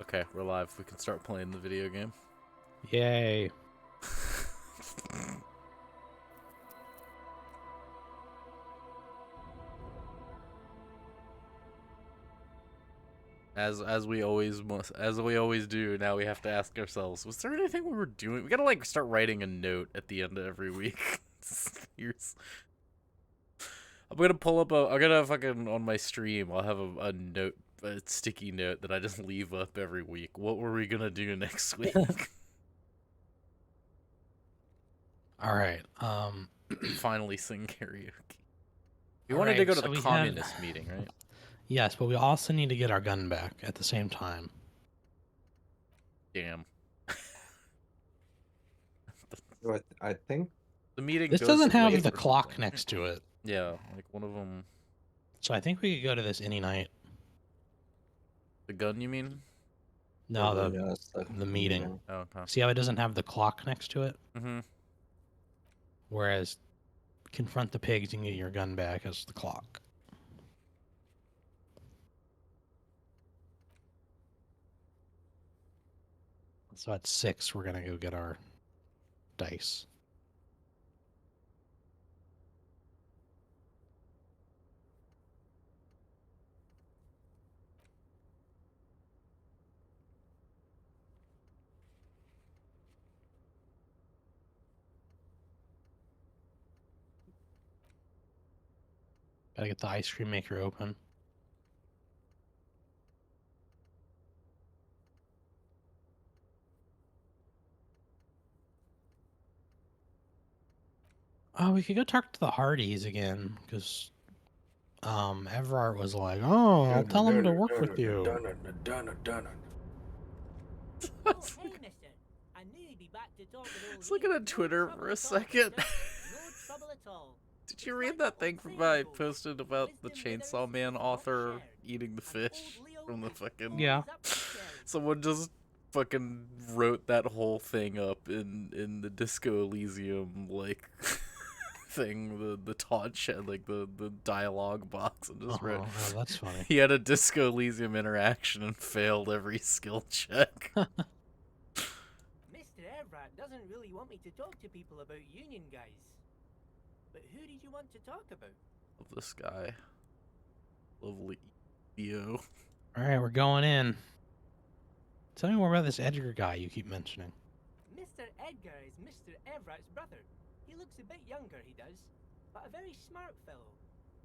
Okay, we're live. We can start playing the video game. Yay. As we always must, as we always do. Now we have to ask ourselves: was there anything we were doing? We gotta like start writing a note at the end of every week. Here's, I'm gonna pull up a. I'm gonna fucking on my stream. I'll have a note, a sticky note that I just leave up every week. What were we gonna do next week? All right. Finally sing karaoke. We All wanted to right, go to so the we communist meeting, right? Yes, but we also need to get our gun back at the same time. Damn. So I think The meeting This goes doesn't to have wait the for clock something. next to it. Yeah, like one of them. So I think we could go to this any night. The gun, you mean? No, or the meeting. Oh, okay. See how it doesn't have the clock next to it? Mm-hmm. Whereas confront the pigs and get your gun back as the clock. So at 6, we're going to go get our dice. Gotta get the ice cream maker open. Oh, we could go talk to the Hardys again, because Everard was like, "Oh, I'll tell him to work with you." Oh, hey, mister. I knew you'd be back to talk with old Let's look at Ian. a Twitter No for a trouble at all, second. mister. No trouble at all. Did you read that thing from I posted about the Chainsaw Man author eating the fish from the fucking... Yeah. Someone just fucking wrote that whole thing up in the Disco Elysium, like, thing, the taunt chat, like, the dialogue box, and just wrote... Oh, that's funny. He had a Disco Elysium interaction and failed every skill check. Mr. Everett doesn't really want me to talk to people about union guys. But who did you want to talk about? Love this guy. Lovely Leo. All right, we're going in. Tell me more about this Edgar guy you keep mentioning. Mr. Edgar is Mr. Everett's brother. He looks a bit younger, he does. But a very smart fellow.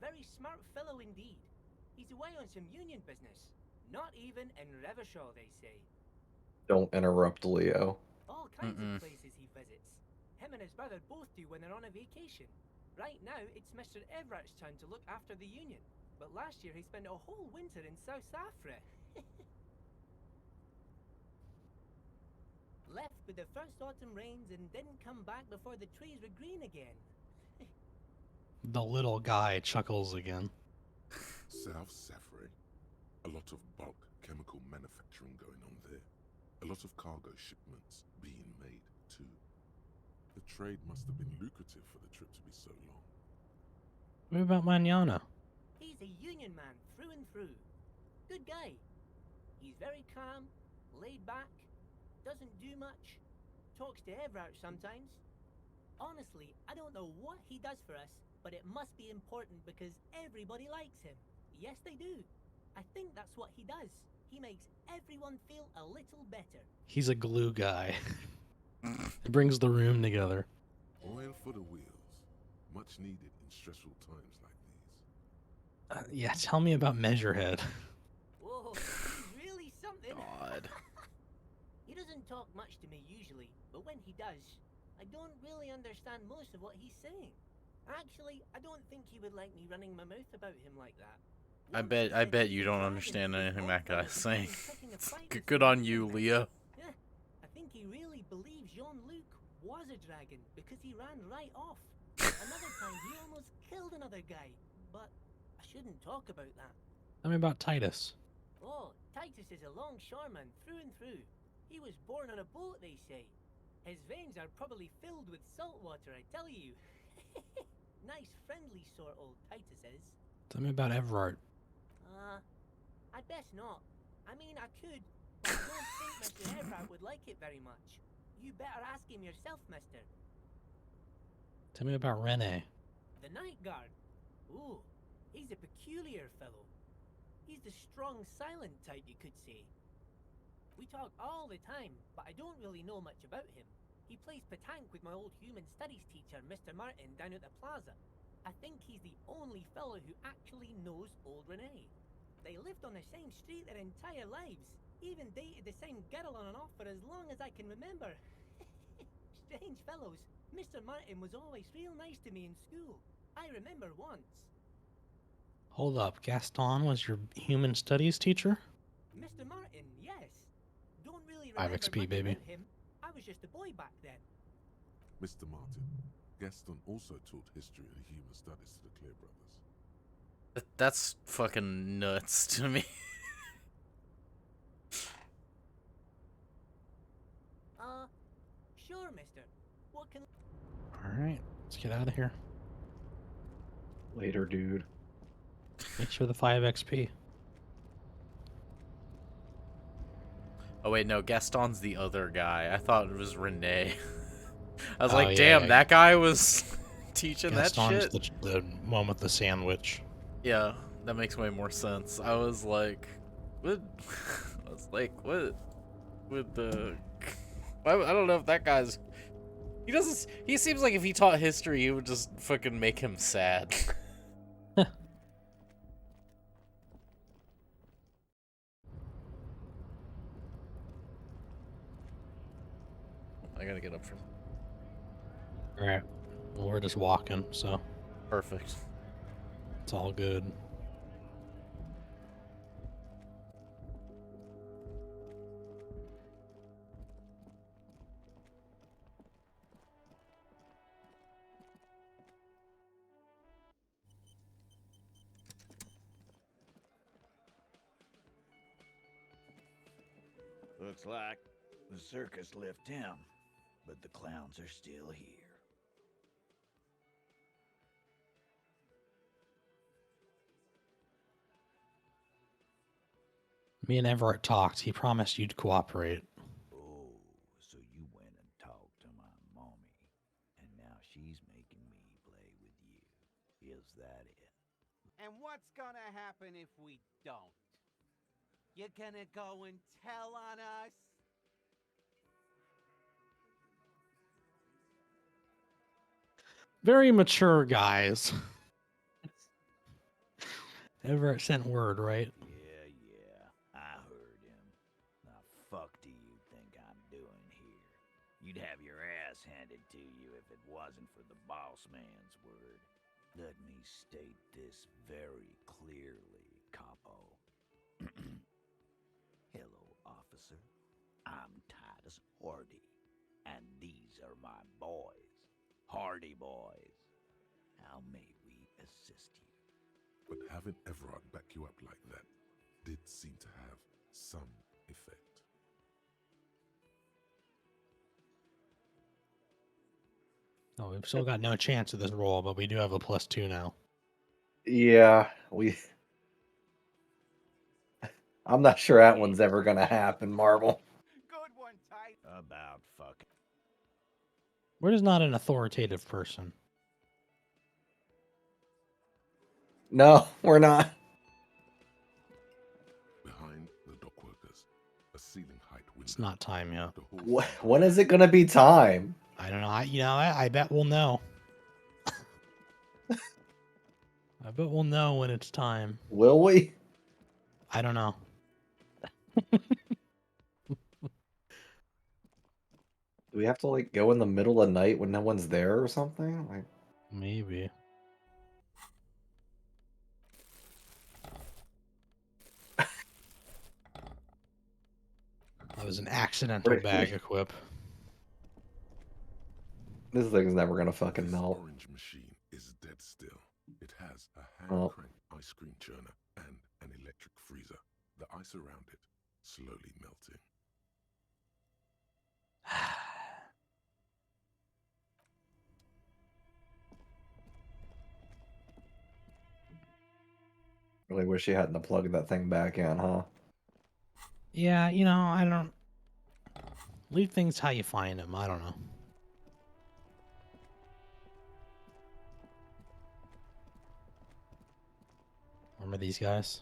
Very smart fellow indeed. He's away on some union business. Not even in Revershaw, they say. don't interrupt Leo. All kinds of places he visits. Him and his brother both do when they're on a vacation. Right now, it's Mr. Everett's turn to look after the union. But last year, he spent a whole winter in South Africa. Left with the first autumn rains and didn't come back before the trees were green again. The little guy chuckles again. South Safri. A lot of bulk chemical manufacturing going on there. A lot of cargo shipments being made, too. The trade must have been lucrative for the trip to be so long. What about Manana? He's a union man through and through. Good guy. He's very calm, laid back, doesn't do much, talks to Everett sometimes. Honestly, I don't know what he does for us, but it must be important because everybody likes him. Yes, they do. I think that's what he does. He makes everyone feel a little better. He's a glue guy. It brings the room together. Oil for the wheels. Much needed in stressful times like these. Yeah, tell me about Measurehead. Whoa, he's really something. God. He doesn't talk much to me usually, but when he does, I don't really understand most of what he's saying. Actually, I don't think he would like me running my mouth about him like that. I Once he bet said you he don't was understand dragging anything his that guy's old saying. fellow picking a fight with Good some on you, union Leo. Yeah, I think he really believes Jean-Luc was a dragon because he ran right off. Another time he almost killed another guy, but I shouldn't talk about that. Tell me about Titus. Oh, Titus is a longshoreman through and through. He was born on a boat, they say. His veins are probably filled with salt water, I tell you. Nice, friendly sort, old Titus is. Tell me about Everard. I'd best not. I mean, I could, but don't think Mr. Everard would like it very much. You better ask him yourself, mister. Tell me about Rene. The Night Guard. Ooh, he's a peculiar fellow. He's the strong, silent type, you could say. We talk all the time, but I don't really know much about him. He plays petanque with my old human studies teacher, Mr. Martin, down at the plaza. I think he's the only fellow who actually knows old Rene. They lived on the same street their entire lives. Even dated the same girl on and off for as long as I can remember. Strange fellows. Mr. Martin was always real nice to me in school. I remember once. Hold up, Gaston was your human studies teacher? Mr. Martin, yes. Don't really 5 remember XP, much baby. about him. I was just a boy back then. Mr. Martin, Gaston also taught history and human studies to the Clear brothers. That's fucking nuts to me. Sure, mister. What can... Alright, let's get out of here. Later, dude. Thanks for the 5 XP. Oh wait, no, Gaston's the other guy. I thought it was Rene. I was Oh, like, yeah, damn, yeah. that guy was teaching Gaston's that shit. the one with the sandwich. Yeah, that makes way more sense. I was like, what? I was like, what? With the... I don't know if that guy's... He doesn't... He seems like if he taught history, he would just fucking make him sad. I gotta get up for... Alright. Well, we're just walking, so Perfect. it's all good. Looks like the circus left town, but the clowns are still here. Me and Everett talked. He promised you'd cooperate. Oh, so you went and talked to my mommy, and now she's making me play with you. Is that it? And what's gonna happen if we don't? You're gonna go and tell on us? Very mature guys. Everett sent word, right? Yeah, I heard him. Now fuck do you think I'm doing here? You'd have your ass handed to you if it wasn't for the boss man's word. Let me state this very clearly, capo. Hello, officer. I'm Titus Hardy, and these are my boys. Hardy boys. How may we assist you? But having Everard back you up like that did seem to have some effect. Oh, we've still got no chance of this roll, but we do have a +2 now. Yeah, I'm not sure that one's ever gonna happen, Marvel. Good one, Ty. About fucking. We're just not an authoritative person. No, we're not. Behind the dock workers, a ceiling height window. It's not time yet. The hall When is it gonna be time? I don't know. I bet we'll know. I bet we'll know when it's time. Will we? I don't know. Do we have to like go in the middle of the night when no one's there or something? Like, Maybe. That was an accidental Right. bag equip. this thing's never gonna fucking This melt. orange machine is dead still. It has a Oh. hand-crank ice cream churner and an electric freezer. The ice around it slowly melting. Really wish you hadn't plugged that thing back in, huh? Yeah, you know, I don't leave things how you find them. I don't know. Remember these guys?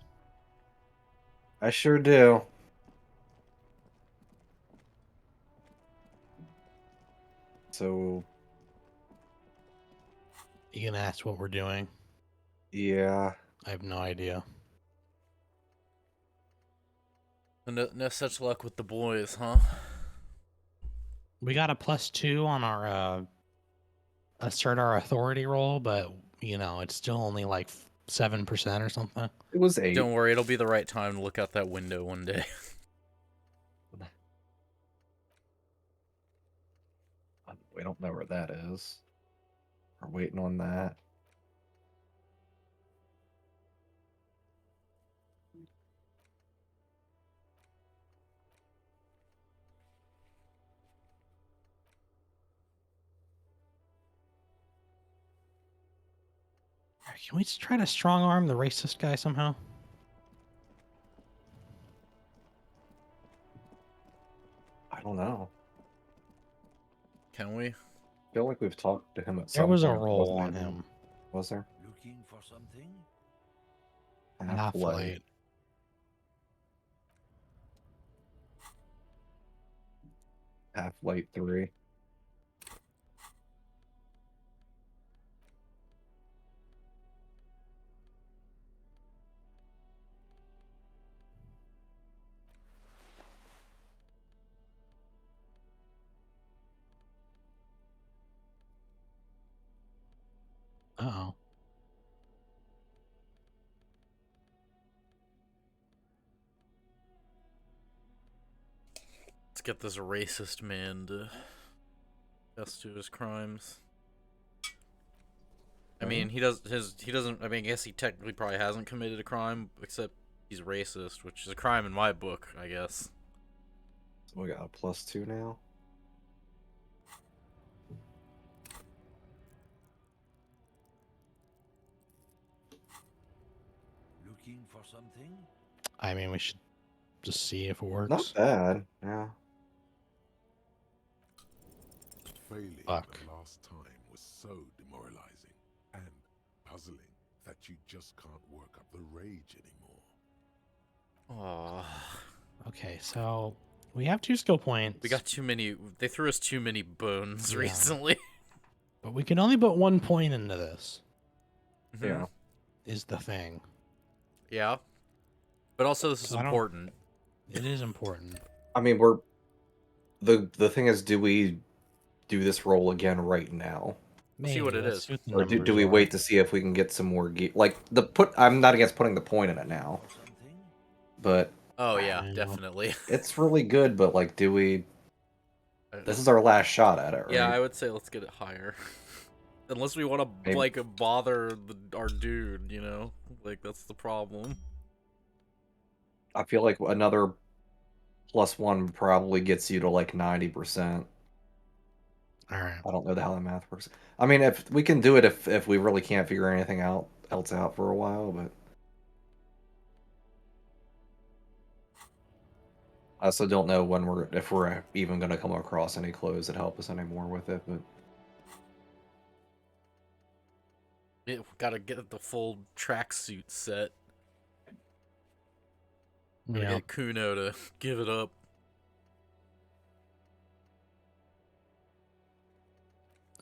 I sure do. So, You can ask what we're doing. yeah. I have no idea. No such luck with the boys, huh? We got a +2 on our assert our authority roll, but you know, it's still only like 7% or something. It was 8. Don't worry, it'll be the right time to look out that window one day. We don't know where that is. We're waiting on that. Can we just try to strong arm the racist guy somehow? I don't know. Can we? I feel like we've talked to him at There some was a point. roll Wasn't on there? him. Was there? Looking for something? Half light. Half-Light 3. Uh-oh. Let's get this racist man to confess to his crimes. I mean, he doesn't. I mean, I guess he technically probably hasn't committed a crime, except he's racist, which is a crime in my book, I guess. So we got a +2 now. Looking for something? I mean, we should just see if it works. Not bad. Yeah. Failing Fuck. the last time was so demoralizing and puzzling that you just can't work up the rage anymore. Aww. Okay, so we have 2 skill points. We got too many. They threw us too many bones Yeah. recently. But we can only put 1 point into this, Mhm. Yeah. is the thing. Yeah. But also, this is So I don't- important. It is important. I mean, we're the thing is, do we do this roll again right now, We'll see what it let's is. see what the or do numbers we are. wait to see if we can get some more like the put? I'm not against putting the point in it now, For something? but Oh yeah, Yeah. definitely. it's really good. But like, do we? This is our last shot at it, right? Yeah, I would say let's get it higher. Unless we want to Maybe. like bother our dude, you know, like that's the problem. I feel like another +1 probably gets you to like 90%. All right. I don't know how that math works. I mean, if we can do it, if we really can't figure anything else out for a while, but I also don't know if we're even going to come across any clues that help us anymore with it. But Yeah, we gotta get the full tracksuit set. Gotta Yeah. get Kuno to give it up.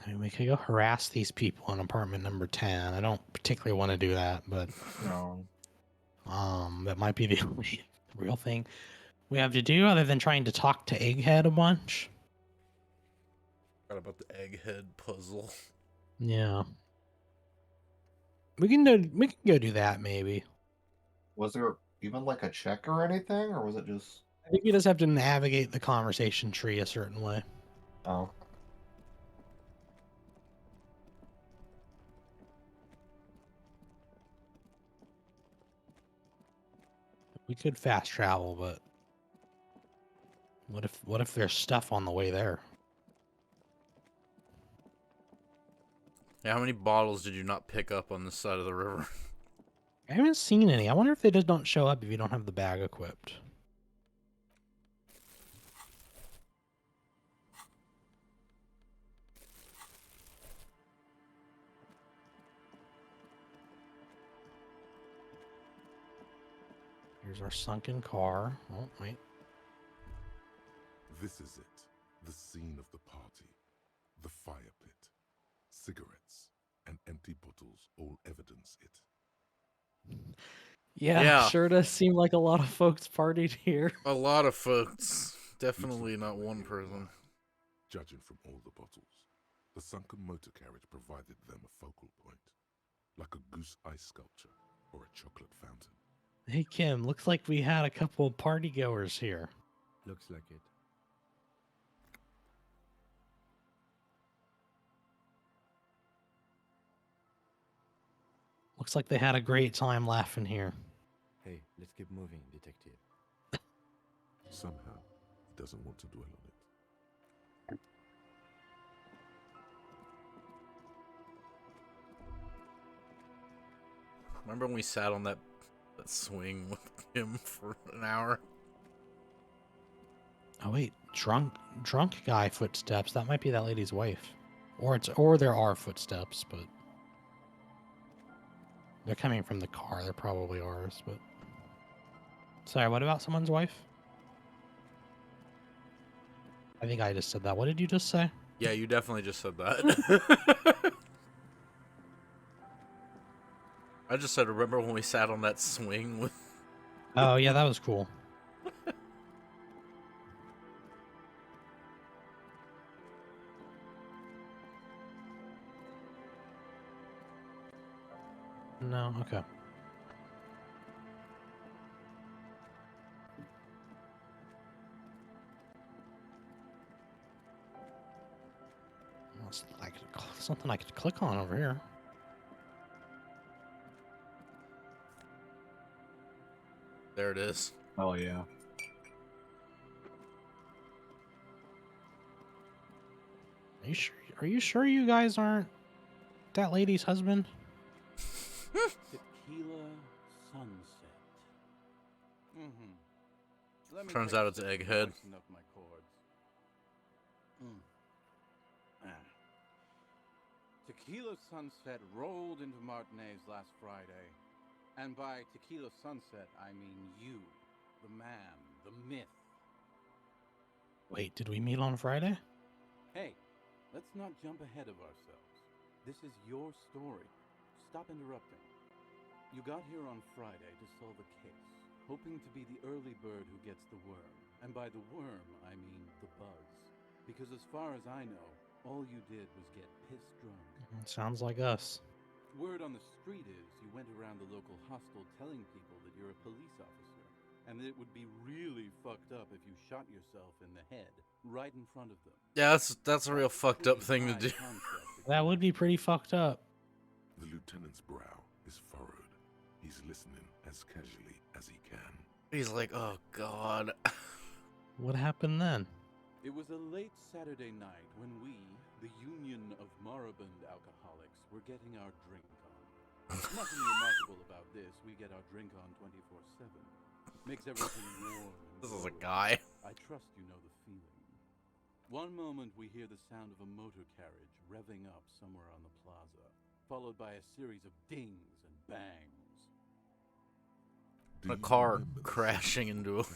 I mean, we could go harass these people in apartment number 10. I don't particularly want to do that, but no. that might be the only real thing we have to do other than trying to talk to Egghead a bunch. Forgot about the egghead puzzle. Yeah. We can go do that maybe. Was there even like a check or anything, or was it just? I think we just have to navigate the conversation tree a certain way. Oh, We could fast travel, but what if there's stuff on the way there? Yeah, how many bottles did you not pick up on this side of the river? I haven't seen any. I wonder if they just don't show up if you don't have the bag equipped. There's our sunken car. Oh, wait. This is it. The scene of the party. The fire pit. Cigarettes and empty bottles all evidence it. Yeah, sure does seem like a lot of folks partied here. A lot of folks. Definitely not one person. Judging from all the bottles, the sunken motor carriage provided them a focal point, like a goose ice sculpture or a chocolate fountain. Hey, Kim, looks like we had a couple of party goers here. Looks like it. Looks like they had a great time laughing here. Hey, let's keep moving, detective. Somehow, he doesn't want to dwell on it. Remember when we sat on that swing with him for an hour? Oh wait, drunk guy footsteps. That might be that lady's wife, or there are footsteps, but they're coming from the car. They're probably ours. But sorry, what about someone's wife? I think I just said that. What did you just say? Yeah, you definitely just said that. I just said, remember when we sat on that swing with... Oh yeah, that was cool. No, okay. Well, something I could click on over here. There it is. Oh yeah. Are you sure you guys aren't that lady's husband? Tequila sunset. Let me Turns take out a it's sip to Egghead. loosen up my cords. Tequila sunset rolled into Martinez last Friday. And by tequila sunset, I mean you, the man, the myth. Wait, did we meet on Friday? Hey, let's not jump ahead of ourselves. This is your story. Stop interrupting. You got here on Friday to solve a case, hoping to be the early bird who gets the worm. And by the worm, I mean the buzz. Because as far as I know, all you did was get pissed drunk. Sounds like us. Word on the street is you went around the local hostel telling people that you're a police officer, and that it would be really fucked up if you shot yourself in the head right in front of them. Yeah, that's a real fucked up thing to do. That would be pretty fucked up. The lieutenant's brow is furrowed. He's listening as casually as he can. He's like, oh god. What happened then? It was a late Saturday night when we, the Union of Moribund Alcoholics, were getting our drink on. Nothing remarkable about this. We get our drink on 24/7. Makes everything warm. And This is a cozy. guy. I trust you know the feeling. One moment we hear the sound of a motor carriage revving up somewhere on the plaza, followed by a series of dings and bangs. Do A you car remember the crashing sound into a of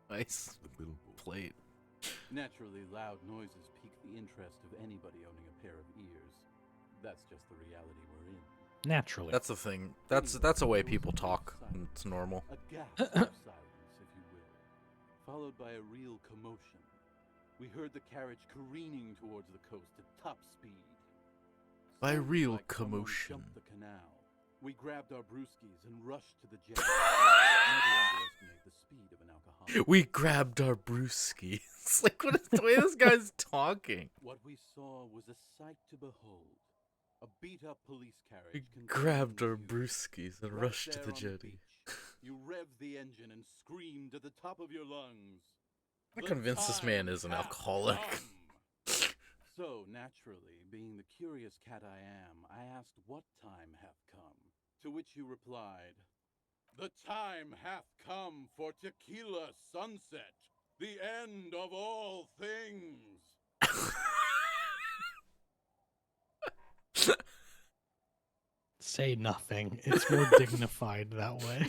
ice the billboard? plate. Naturally, loud noises pique the interest of anybody owning a pair of ears. That's just the reality we're in. Naturally. That's the thing. That's a way people talk. It's normal. A gasp of silence, if you will, followed by a real commotion. We heard the carriage careening towards the coast at top speed. By Sounded real like someone commotion. jumped the canal. We grabbed our brewskis and rushed to the jet. Never underestimate the speed of an alcoholic. We grabbed our brewskis. Like, what is the way this guy's talking? What we saw was a sight to behold. A beat-up police carriage. We containing grabbed our you. brewskis and Right rushed to there the on jetty. beach, you revved the engine and screamed at the top of your lungs. I'm "The convinced this man time is an hath alcoholic. come." So, naturally, being the curious cat I am, I asked what time hath come. To which you replied, "The time hath come for tequila sunset, the end of all things." Say nothing. It's more dignified that way.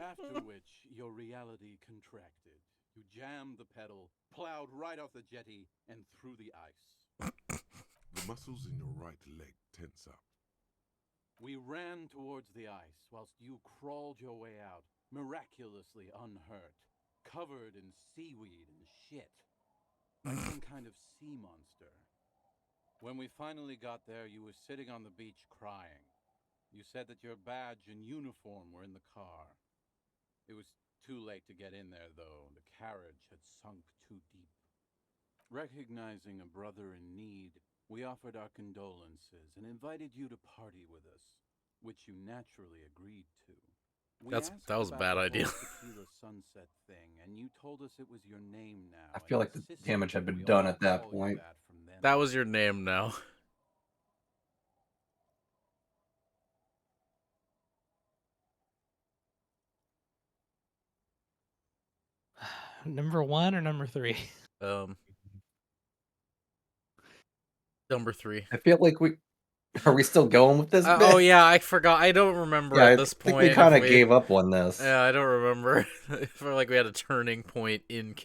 After which, your reality contracted. You jammed the pedal, plowed right off the jetty, and through the ice. The muscles in your right leg tense up. We ran towards the ice whilst you crawled your way out, miraculously unhurt, covered in seaweed and shit, like some kind of sea monster. When we finally got there, you were sitting on the beach crying. You said that your badge and uniform were in the car. It was too late to get in there, though. The carriage had sunk too deep. Recognizing a brother in need, we offered our condolences and invited you to party with us, which you naturally agreed to. That was a bad idea. Tequila sunset thing, and you told us it was your name now. I feel like the damage had been done at that point. That was your name now. Number 1 or number 3? Number 3. I feel like are we still going with this? Oh yeah, I forgot. I don't remember Yeah, at this I think point. we kind of gave up on this. Yeah, I don't remember. I feel like we had a turning point in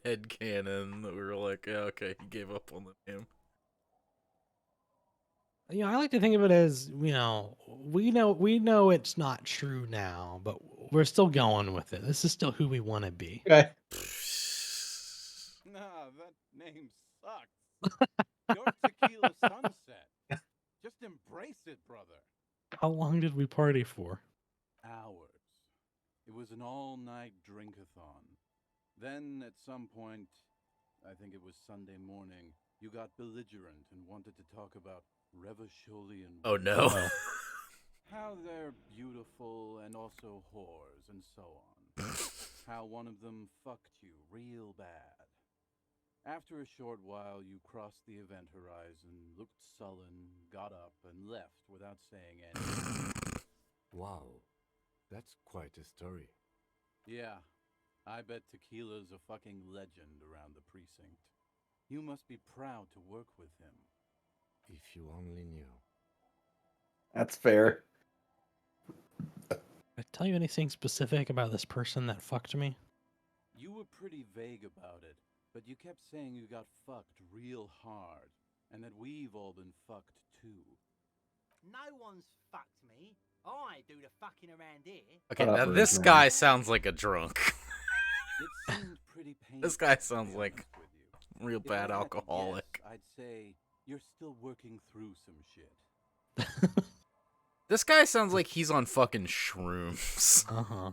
head canon that we were like, yeah, okay, he gave up on the game. You know, I like to think of it as, we know it's not true now, but we're still going with it. This is still who we want to be. Okay. Nah, that name sucks. Your tequila sunset. Just embrace it, brother. How long did we party for? Hours. It was an all-night drink-a-thon. Then, at some point, I think it was Sunday morning, you got belligerent and wanted to talk about Revacholian. Oh no. How they're beautiful and also whores and so on. How one of them fucked you real bad. After a short while, you crossed the event horizon, looked sullen, got up, and left without saying anything. Wow, that's quite a story. Yeah, I bet Tequila's a fucking legend around the precinct. You must be proud to work with him. If you only knew. That's fair. Did I tell you anything specific about this person that fucked me? You were pretty vague about it, but you kept saying you got fucked real hard, and that we've all been fucked too. No one's fucked me. I do the fucking around here. Okay, Shut up, now this Ridgeman. guy sounds like a drunk. It seemed pretty painful. This guy to sounds be like honest with you. real If I bad had to alcoholic. guess, I'd say you're still working through some shit. This guy sounds like he's on fucking shrooms. Uh-huh.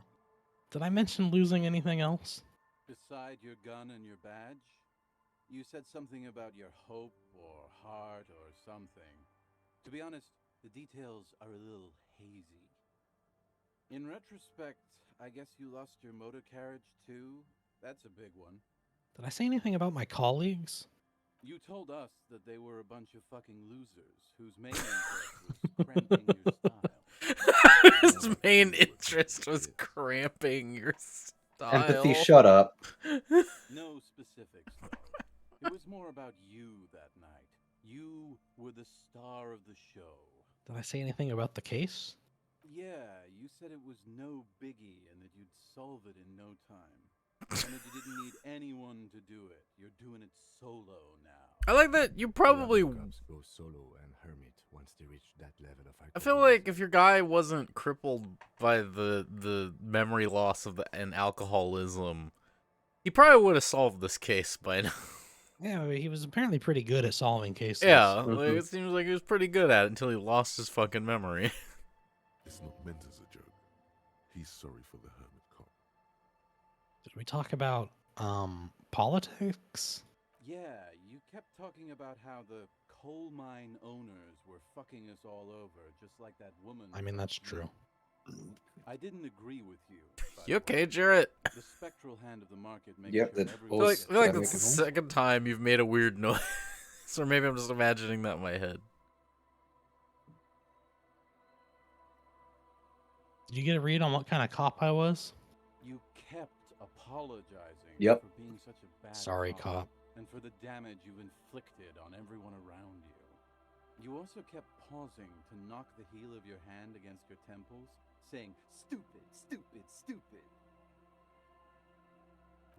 Did I mention losing anything else? Beside your gun and your badge, you said something about your hope or heart or something. To be honest, the details are a little hazy. In retrospect, I guess you lost your motor carriage too. That's a big one. Did I say anything about my colleagues? You told us that they were a bunch of fucking losers whose main interest was cramping your style. His main interest was cramping your style. Empathy, shut up. No specifics, though. It was more about you that night. You were the star of the show. Did I say anything about the case? Yeah, you said it was no biggie and that you'd solve it in no time. And that you didn't need anyone to do it. You're doing it solo now. I like that you probably... Cops go solo and hermit once they reach that level of I feel like if your guy wasn't crippled by the memory loss and alcoholism, he probably would have solved this case by now. Yeah, I mean, he was apparently pretty good at solving cases. Yeah, like, it seems like he was pretty good at it until he lost his fucking memory. It's not meant as a joke. He's sorry for the hermit cop. Did we talk about politics? Yeah, you kept talking about how the coal mine owners were fucking us all over, just like that woman. I mean, that's true. I didn't agree with you. by You the okay, way. Jarrett? The spectral hand of the market makes Yep, sure that I everyone feel like, was- I feel like Gotta that's the make it home. second time you've made a weird noise. Or maybe I'm just imagining that in my head. Did you get a read on what kind of cop I was? You kept apologizing Yep. for being such a bad Sorry, cop. and for the damage you inflicted on everyone around you. You also kept pausing to knock the heel of your hand against your temples, saying, stupid, stupid, stupid.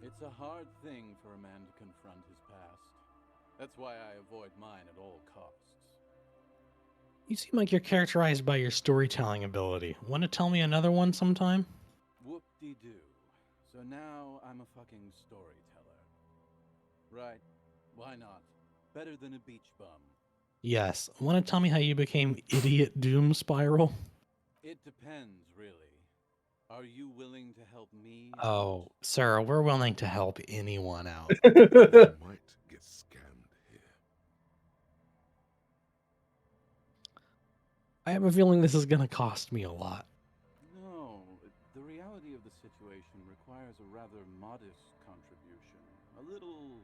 It's a hard thing for a man to confront his past. That's why I avoid mine at all costs. You seem like you're characterized by your storytelling ability. Want to tell me another one sometime? Whoop-de-doo. So now I'm a fucking storyteller. Right. Why not? Better than a beach bum. Yes. Want to tell me how you became Idiot Doom Spiral? It depends, really. Are you willing to help me out? Oh, sir, we're willing to help anyone out. You might get scammed here. I have a feeling this is going to cost me a lot. No, the reality of the situation requires a rather modest contribution. A little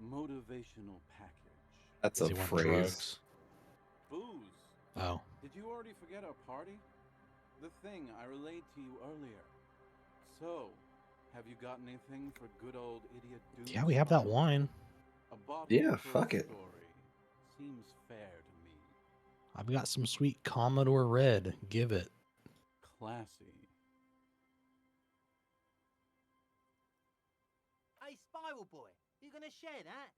motivational package. That's Does a he want phrase. drugs? Booze. Oh. Did you already forget our party? The thing I relayed to you earlier. So, have you got anything for good old Idiot Doom? Yeah, we have that Spiral? wine. A bottle Yeah, for fuck a it. story. Seems fair to me. I've got some sweet Commodore Red. Give it. Classy. Hey, Spiral Boy, you gonna share that?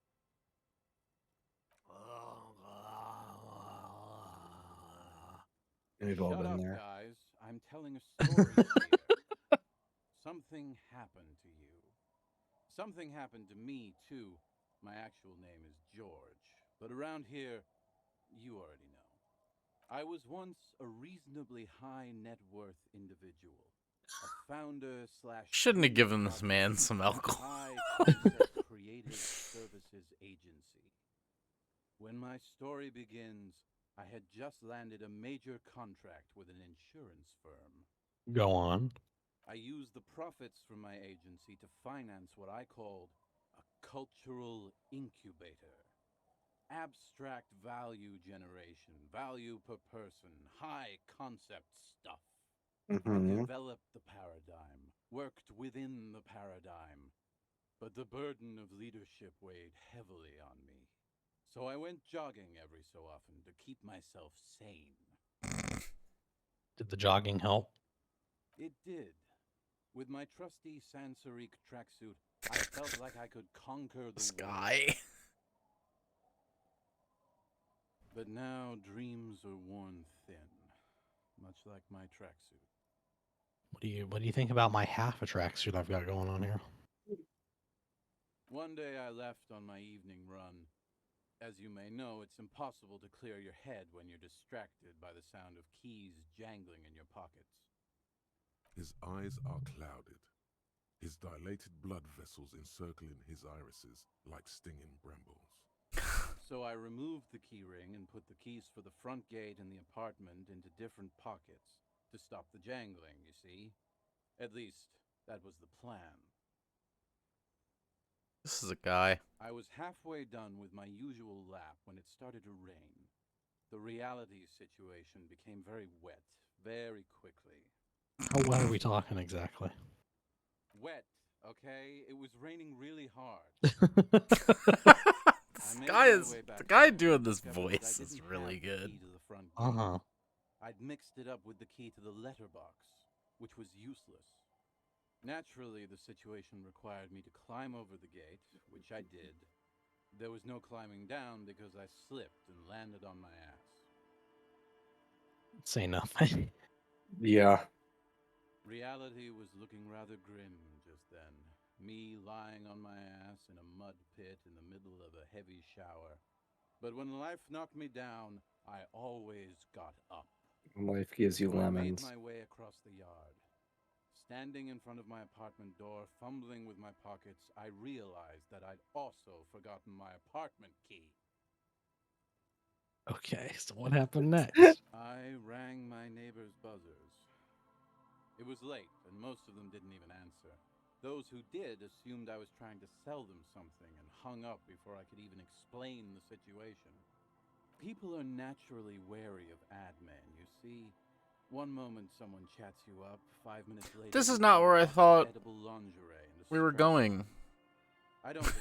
We've all Shut been up, there. guys. I'm telling a story here. Something happened to you. Something happened to me, too. My actual name is George. But around here, you already know. I was once a reasonably high net worth individual. A founder slash... Shouldn't have given this man some alcohol. High concept creative services agency. When my story begins, I had just landed a major contract with an insurance firm. Go on. I used the profits from my agency to finance what I called a cultural incubator. Abstract value generation, value per person, high concept stuff. I developed the paradigm, worked within the paradigm, but the burden of leadership weighed heavily on me. So I went jogging every so often to keep myself sane. Did the jogging help? It did. With my trusty Sansariq tracksuit, I felt like I could conquer the Sky. But now dreams are worn thin, much like my tracksuit. What do you think about my half a tracksuit I've got going on here? One day I left on my evening run. As you may know, it's impossible to clear your head when you're distracted by the sound of keys jangling in your pockets. His eyes are clouded, his dilated blood vessels encircling his irises like stinging brambles. So I removed the key ring and put the keys for the front gate and the apartment into different pockets to stop the jangling, you see? At least, that was the plan. This is a guy. I was halfway done with my usual lap when it started to rain. The reality situation became very wet, very quickly. How wet are we talking exactly? Wet, okay? It was raining really hard. The guy doing this voice is really good. I'd mixed it up with the key to the letterbox, which was useless. Naturally, the situation required me to climb over the gate, which I did. There was no climbing down because I slipped and landed on my ass. Say nothing. Yeah. Reality was looking rather grim just then. Me lying on my ass in a mud pit in the middle of a heavy shower. But when life knocked me down, I always got up. Life gives you So lemons. I made my way across the yard. Standing in front of my apartment door, fumbling with my pockets, I realized that I'd also forgotten my apartment key. Okay, so what happened next? I rang my neighbor's buzzers. It was late, and most of them didn't even answer. Those who did assumed I was trying to sell them something and hung up before I could even explain the situation. People are naturally wary of ad men, you see. One moment someone chats you up, 5 minutes later... This is not where I thought we were going. I don't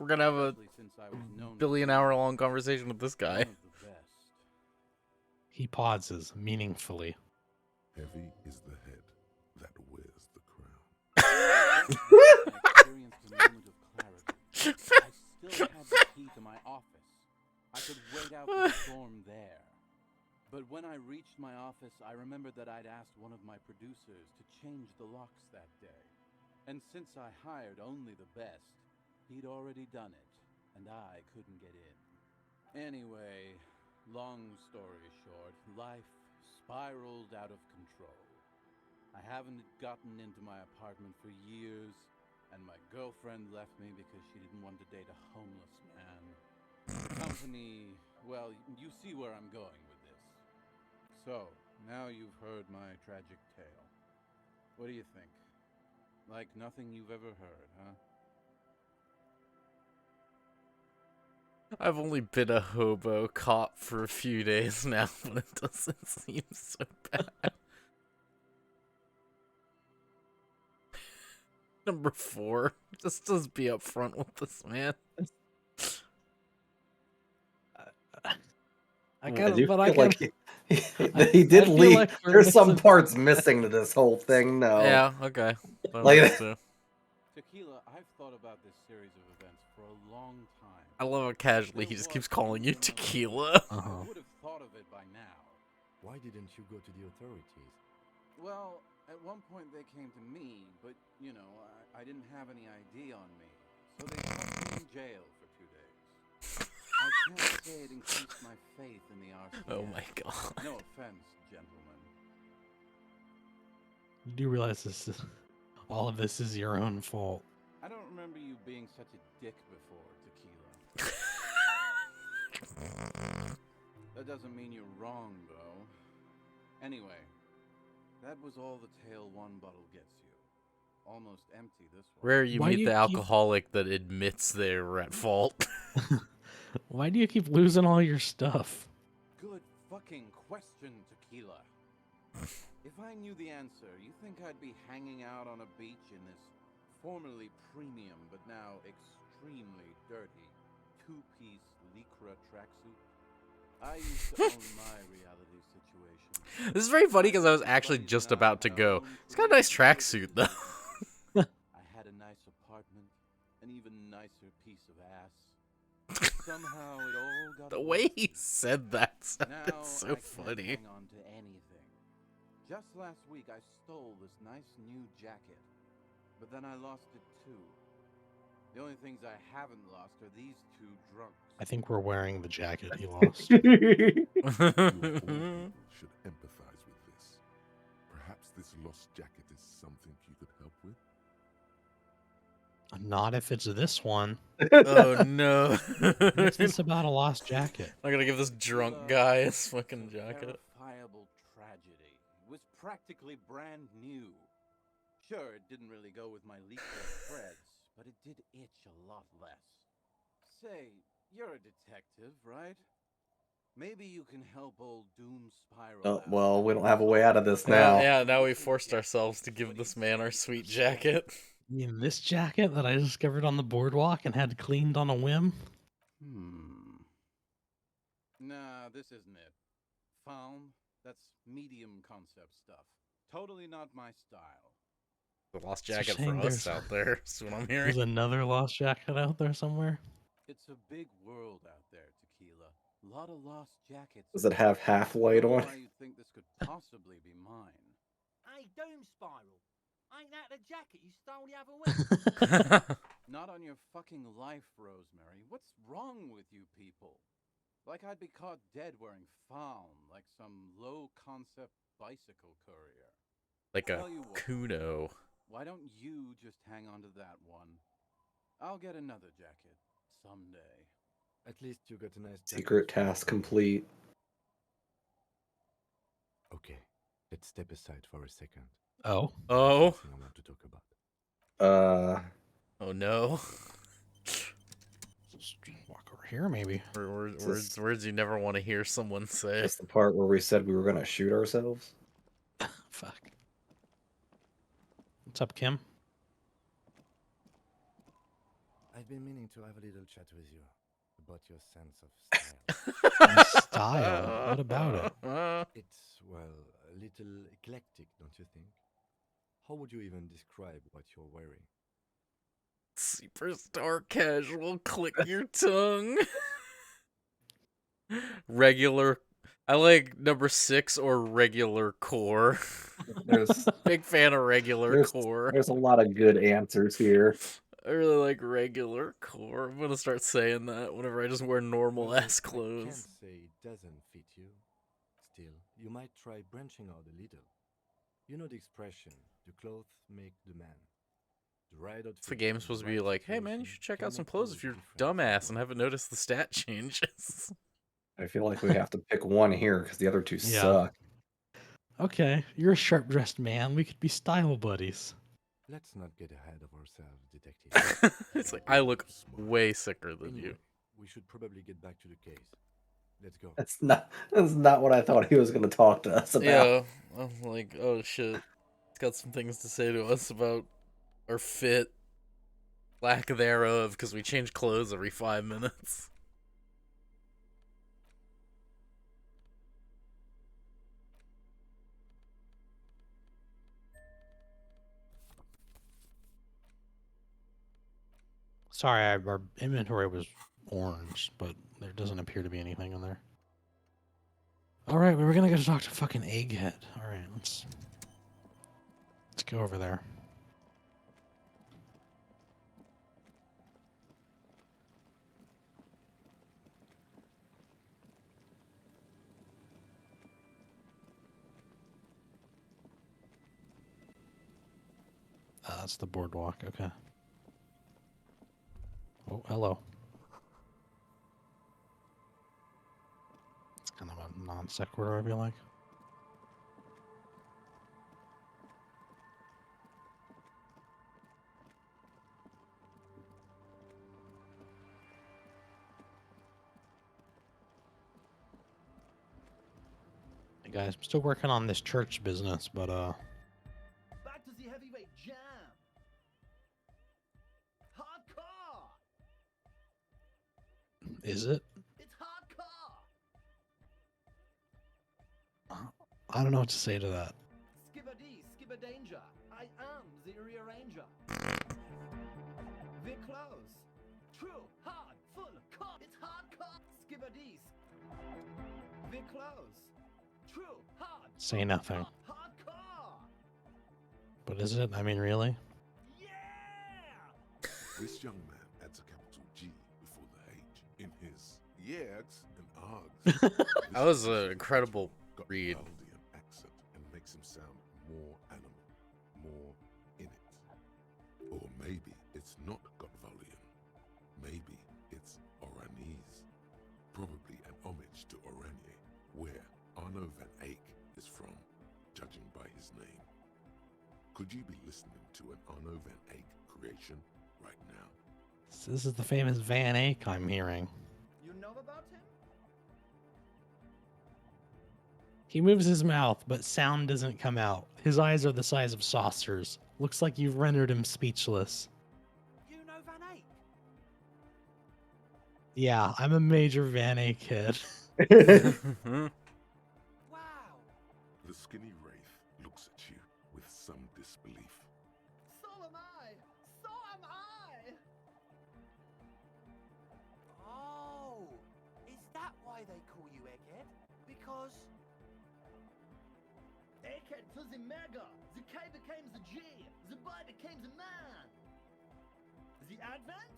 We're gonna have a billion-hour-long conversation with this guy. He pauses meaningfully. Heavy is the head that wears the crown. I experienced a moment of clarity. I still had the key to my office. I could wait out the storm there. But when I reached my office, I remembered that I'd asked one of my producers to change the locks that day. And since I hired only the best, he'd already done it, and I couldn't get in. Anyway, long story short, life spiraled out of control. I haven't gotten into my apartment for years, and my girlfriend left me because she didn't want to date a homeless man. The company, well, you see where I'm going with this. So, now you've heard my tragic tale. What do you think? Like nothing you've ever heard, huh? I've only been a hobo cop for a few days now, but it doesn't seem so bad. Number 4. Just be upfront with this, man. I I kind do of, but I feel kind like I he did feel leave. like we're There's some missing- parts missing to this whole thing. No. Yeah, okay. That Like- works too. Tequila, I've thought about this series of events for a long time. I love how casually he There just keeps was calling you another tequila. way. Uh-huh. I would have thought of it by now. Why didn't you go to the authorities? Well, at one point they came to me, but, you know, I didn't have any ID on me. So they stuck me in jail for 2 days. I can't say it increased my faith in the RCA. Oh my god. No offense, gentlemen. You do realize this is all of this is your own fault. I don't remember you being such a dick before, Tequila. That doesn't mean you're wrong, though. Anyway, that was all the tale one bottle gets you. Almost empty this one. Rare you Why do meet you the keep- alcoholic that admits they were at fault. Why do you keep losing all your stuff? Good fucking question, Tequila. If I knew the answer, you think I'd be hanging out on a beach in this formerly premium but now extremely dirty two-piece lycra tracksuit? I used to own my reality situation. This is very funny because I was actually just about to go. It's got a nice tracksuit though. I had a nice apartment, an even nicer piece of ass. Somehow it all got The away way he said that sounded now so I can't funny. hang on to anything. Just last week I stole this nice new jacket, but then I lost it too. The only things I haven't lost are these two drunks. I think we're wearing the jacket he lost. You of all people should empathize with this. Perhaps this lost jacket is something you could help with? Not if it's this one. Oh no. What's this about a lost jacket? I'm gonna give this drunk guy his fucking jacket. Verifiable tragedy. It was practically brand new. Sure, it didn't really go with my lycra threads, but it did itch a lot less. Say, you're a detective, right? Maybe you can help old Doom Spiral. Oh, out. well, we don't have a way out of this now. Yeah, now we forced ourselves to give this man our sweet jacket. You mean this jacket that I discovered on the boardwalk and had cleaned on a whim? Nah, this isn't it. Found? That's medium concept stuff. Totally not my style. The lost It's a jacket for shame us there's- out there, is what I'm There's hearing. another lost jacket out there somewhere. It's a big world out there, Tequila. Lot of lost jackets. Does it have half white I don't know on? why you think this could possibly be mine. Hey, Doom Spiral. Ain't that the jacket you stole the other week? Not on your fucking life, Rosemary. What's wrong with you people? Like I'd be caught dead wearing fawn, like some low-concept bicycle courier. Like a Tell you what. kuno. Why don't you just hang on to that one? I'll get another jacket someday. At least you got a nice Secret jacket. task complete. Okay, let's step aside for a second. Oh, Oh. Something I want to talk about. Oh no. just walk over here maybe. Words you never want to hear someone say. That's the part where we said we were gonna shoot ourselves. Fuck. What's up, Kim? I've been meaning to have a little chat with you about your sense of style. Style? What about it? It's, well, a little eclectic, don't you think? How would you even describe what you're wearing? Superstar casual, click your tongue. Regular. I like number 6 or regular core. There's Big fan of regular core. there's a lot of good answers here. I really like regular core. I'm gonna start saying that whenever I just wear normal Well, ass I can't clothes. say it doesn't fit you. Still, you might try branching out a little. You know the expression, the clothes make the man. The right outfit It's the game's in the supposed to be right like, hey man, you situation should check can out some make all clothes the if you're difference in dumbass the and world. haven't noticed the stat changes. I feel like we have to pick one here because the other two Yeah. suck. Okay, you're a sharp dressed man. We could be style buddies. Let's not get ahead of ourselves, detective. It's like, I look way sicker than Anyway, you. we should probably get back to the case. Let's go. That's not what I thought he was going to talk to us about. Yeah, I'm like, oh shit. It's got some things to say to us about our fit, lack thereof, because we change clothes every 5 minutes. Sorry, our inventory was orange, but there doesn't appear to be anything in there. All right, we were gonna go talk to fucking Egghead. All right, let's go over there. That's the boardwalk. Okay. Oh, hello. It's kind of a non sequitur, I feel like. Hey guys, I'm still working on this church business, but Back to the heavyweight jam. Hardcore. is it? It's hardcore. I don't know what to say to that. Skibber-dee, skibber-danger. I am the rearranger. We're close. True, hard, full, core. It's hardcore. Skibber-dee. We're close. True, hard. Say nothing. Hardcore. But is it? I mean, really? Yeah. This young man adds a capital G before the H in his yegs and args. That was an incredible got read. Valdian accent and makes him sound more animal, more in it. Or maybe it's not Gotvalian. Maybe it's Oranese. Probably an homage to Oranje, where Arno van Eyck is from, judging by his name. Could you be listening to an Arno van Eyck creation right now? So this is the famous Van Eyck I'm hearing. You know about him? He moves his mouth, but sound doesn't come out. His eyes are the size of saucers. Looks like you've rendered him speechless. You know Van Eyck? Yeah, I'm a major Van Eyck head. Wow. The skinny wraith looks at you with some disbelief. So am I. So am I. Oh, is that why they call you Egghead? Because Egghead to the mega, the K became the G, the boy became the man. The Advent?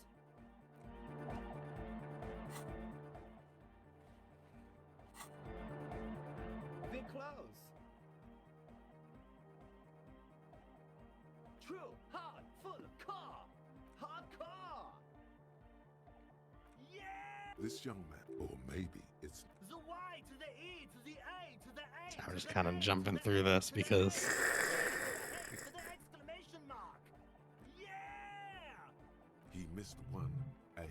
We're close. True, hard, full, car, hardcore. Yeah! This young man, or maybe it's The Y to the E to the A to the A. I'm to just the kind A of to jumping the through A this to the because A to the exclamation mark. Yeah! he missed one A.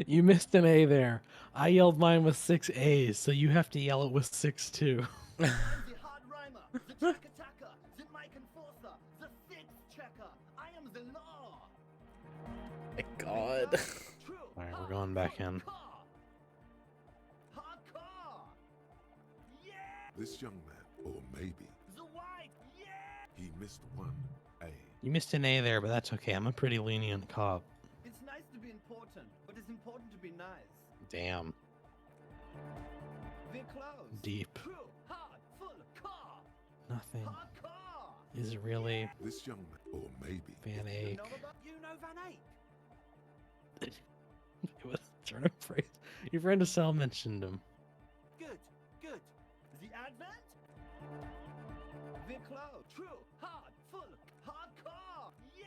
you missed an A there. I yelled mine with 6 A's, so you have to yell it with 6 too. I'm the hard rhymer, the track attacker, the mic enforcer, the sixth checker. I am the law. My God. True. Alright, we're going back in. Hardcore. Yeah. This young man, or maybe The white. Yeah. he missed one A. You missed an A there, but that's okay. I'm a pretty lenient cop. It's nice to be important, but it's important to be nice. Damn. We're close. Deep. True. Hard. Full. Car. Nothing Hardcore. is really This young man, or maybe Van You Eyck. know about? You know Van Eyck. It was a turn of phrase. Your friend Estelle mentioned him. Good. Good. The Advent. We're close. True. Hard. Full. Hardcore. Yeah.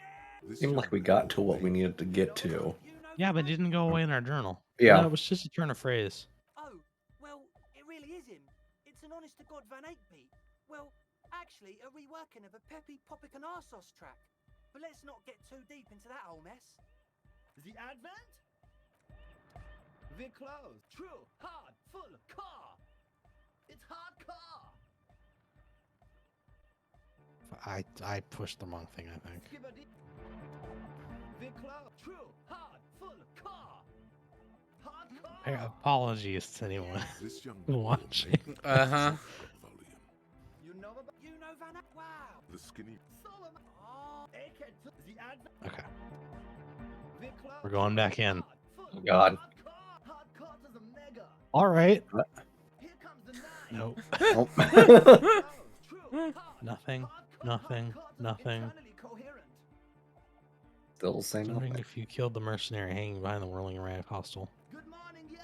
this Seemed young like we man, got or to what we maybe needed to get to. You know Yeah, but it Van Eyck? didn't go away in our journal. Yeah. No, it was just a turn of phrase. Oh, well, it really is him. It's an honest-to-God Van Eyck beat. Well, actually, a reworking of a Peppy Popic and Arsos track. But let's not get too deep into that whole mess. The Advent? We're close. True. Hard. Full. Car. It's hardcore. I pushed the wrong thing, I think. Skibbity. We're close. True. Hard. Full. Car. Hardcore. Apologies to anyone this young man, or watching. maybe Uh-huh. volume. You know Van Eyck? Wow. The skinny So am I. Oh. Egghead to the Advent. Okay, We're close. we're going back in. Hard. Full. God. Hardcore. Hardcore to the mega. All right. Here comes the nine. Nope. Oh. Close. True. Hard. Nothing. Hardcore. Nothing. Hardcore to Nothing. internally coherent. Still saying Wondering nothing. if you killed the mercenary hanging behind the whirling rag hostel. Good morning, yeah.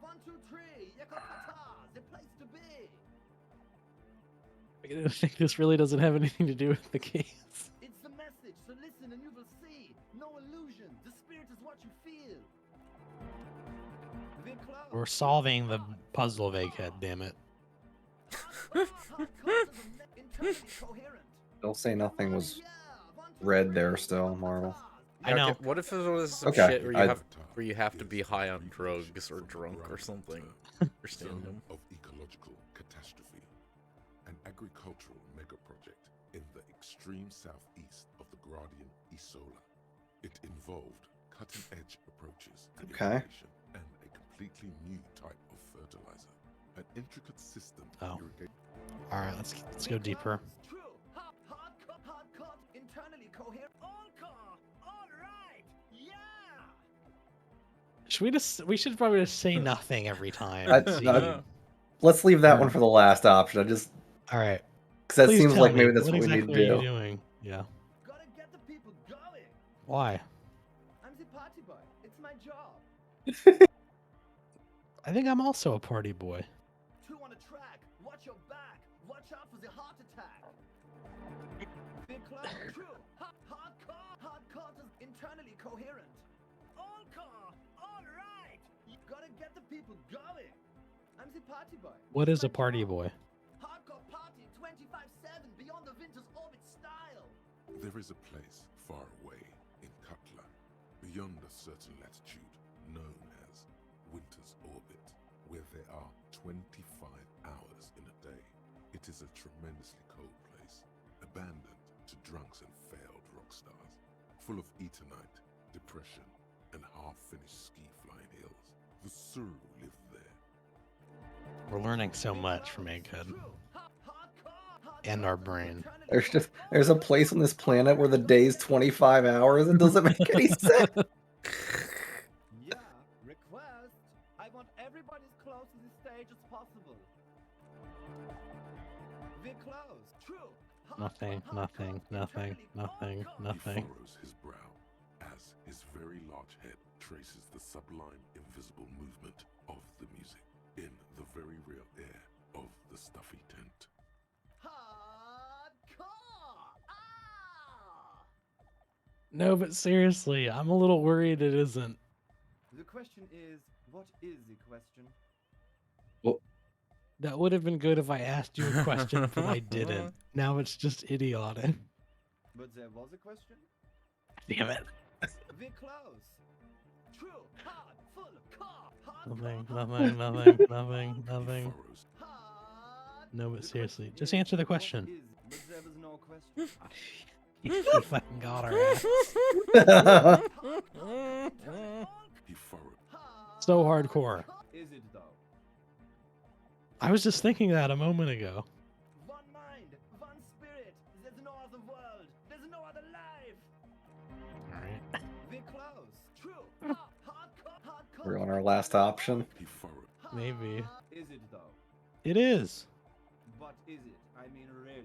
1, 2, 3. Yakopata, the place to be. I think this really doesn't have anything to do with the case. It's the message, so listen and you will see. No illusion. The spirit is what you feel. We're close. We're solving the puzzle of Egghead, damn it. Hardcore to the internally coherent. Still say nothing Good was morning, yeah. 1, 2, red 3. there still, Marvel. I know. Okay, what if it was some Okay, shit where I- you have to be high on drugs or drunk or something? Understand zone them. of ecological catastrophe, an agricultural megaproject in the extreme southeast of the Gradian Isola. It involved cutting-edge approaches to Okay. irrigation and a completely new type of fertilizer, an intricate system Oh. of irrigation. All right, let's go deeper. True. Hardcore, internally coherent. All car. All right. Yeah. We should probably just say nothing every time. I- See? I- Let's leave that one for the last option. I just All right. because that Please seems tell like me, maybe that's what what we exactly need to are do. you doing? Yeah. Gotta get the people going. Why? I'm the party boy. It's my job. I think I'm also a party boy. 2 on a track. Watch your back. Watch out for the heart attack. Big club. True. Hardcore is internally coherent. All car. All right. You gotta get the people going. I'm the party boy. What It's is a my party job. boy? Hardcore party 25/7 beyond the winter's orbit style. There is a place far away in Cutler, beyond a certain latitude known as Winter's Orbit, where there are 25 hours in a day. It is a tremendously cold place, abandoned to drunks and failed rock stars, full of Eternite, depression, and half-finished ski-flying hills. The Suru live there. We're learning so much from Egghead. True. And our brain. There's a place on this planet where the day's 25 hours. It doesn't make any sense. Yeah, request. I want everybody as close to the stage as possible. We're close. True. Nothing, nothing, nothing, nothing, nothing. He furrows his brow as his very large head traces the sublime invisible movement of the music in the very real air of the stuffy tent. Hardcore. Ah! No, but seriously, I'm a little worried it isn't. The question is, what is the question? That would have been good if I asked you a question, but I didn't. Now it's just idiotic. But there was a question? Damn it. We're close. True. Hard. Full. Car. Nothing, Hardcore. nothing, nothing, nothing. He furrows Hard. No, but The seriously, question just is, answer the what question. is- But there was no question. He fucking got our ass. He furrowed. So hardcore. Is it though? I was just thinking that a moment ago. One mind, one spirit. There's no other world. There's no other life. Alright. We're close. True. Hardcore. We're on our last option. He furrowed. Maybe. Is it though? It is. But is it? I mean, really?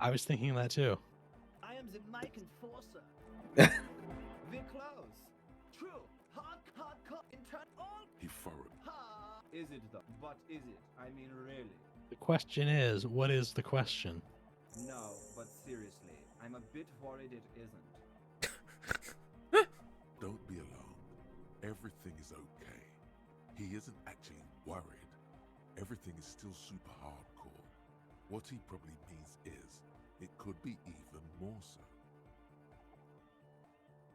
I was thinking that too. I am the mic enforcer. We're close. True. Hardcore. Intern. All. He furrowed. Is it though? But is it? I mean, really? The question is, what is the question? No, but seriously, I'm a bit worried it isn't. Don't be alarmed. Everything is okay. He isn't actually worried. Everything is still super hardcore. What he probably means is, it could be even more so.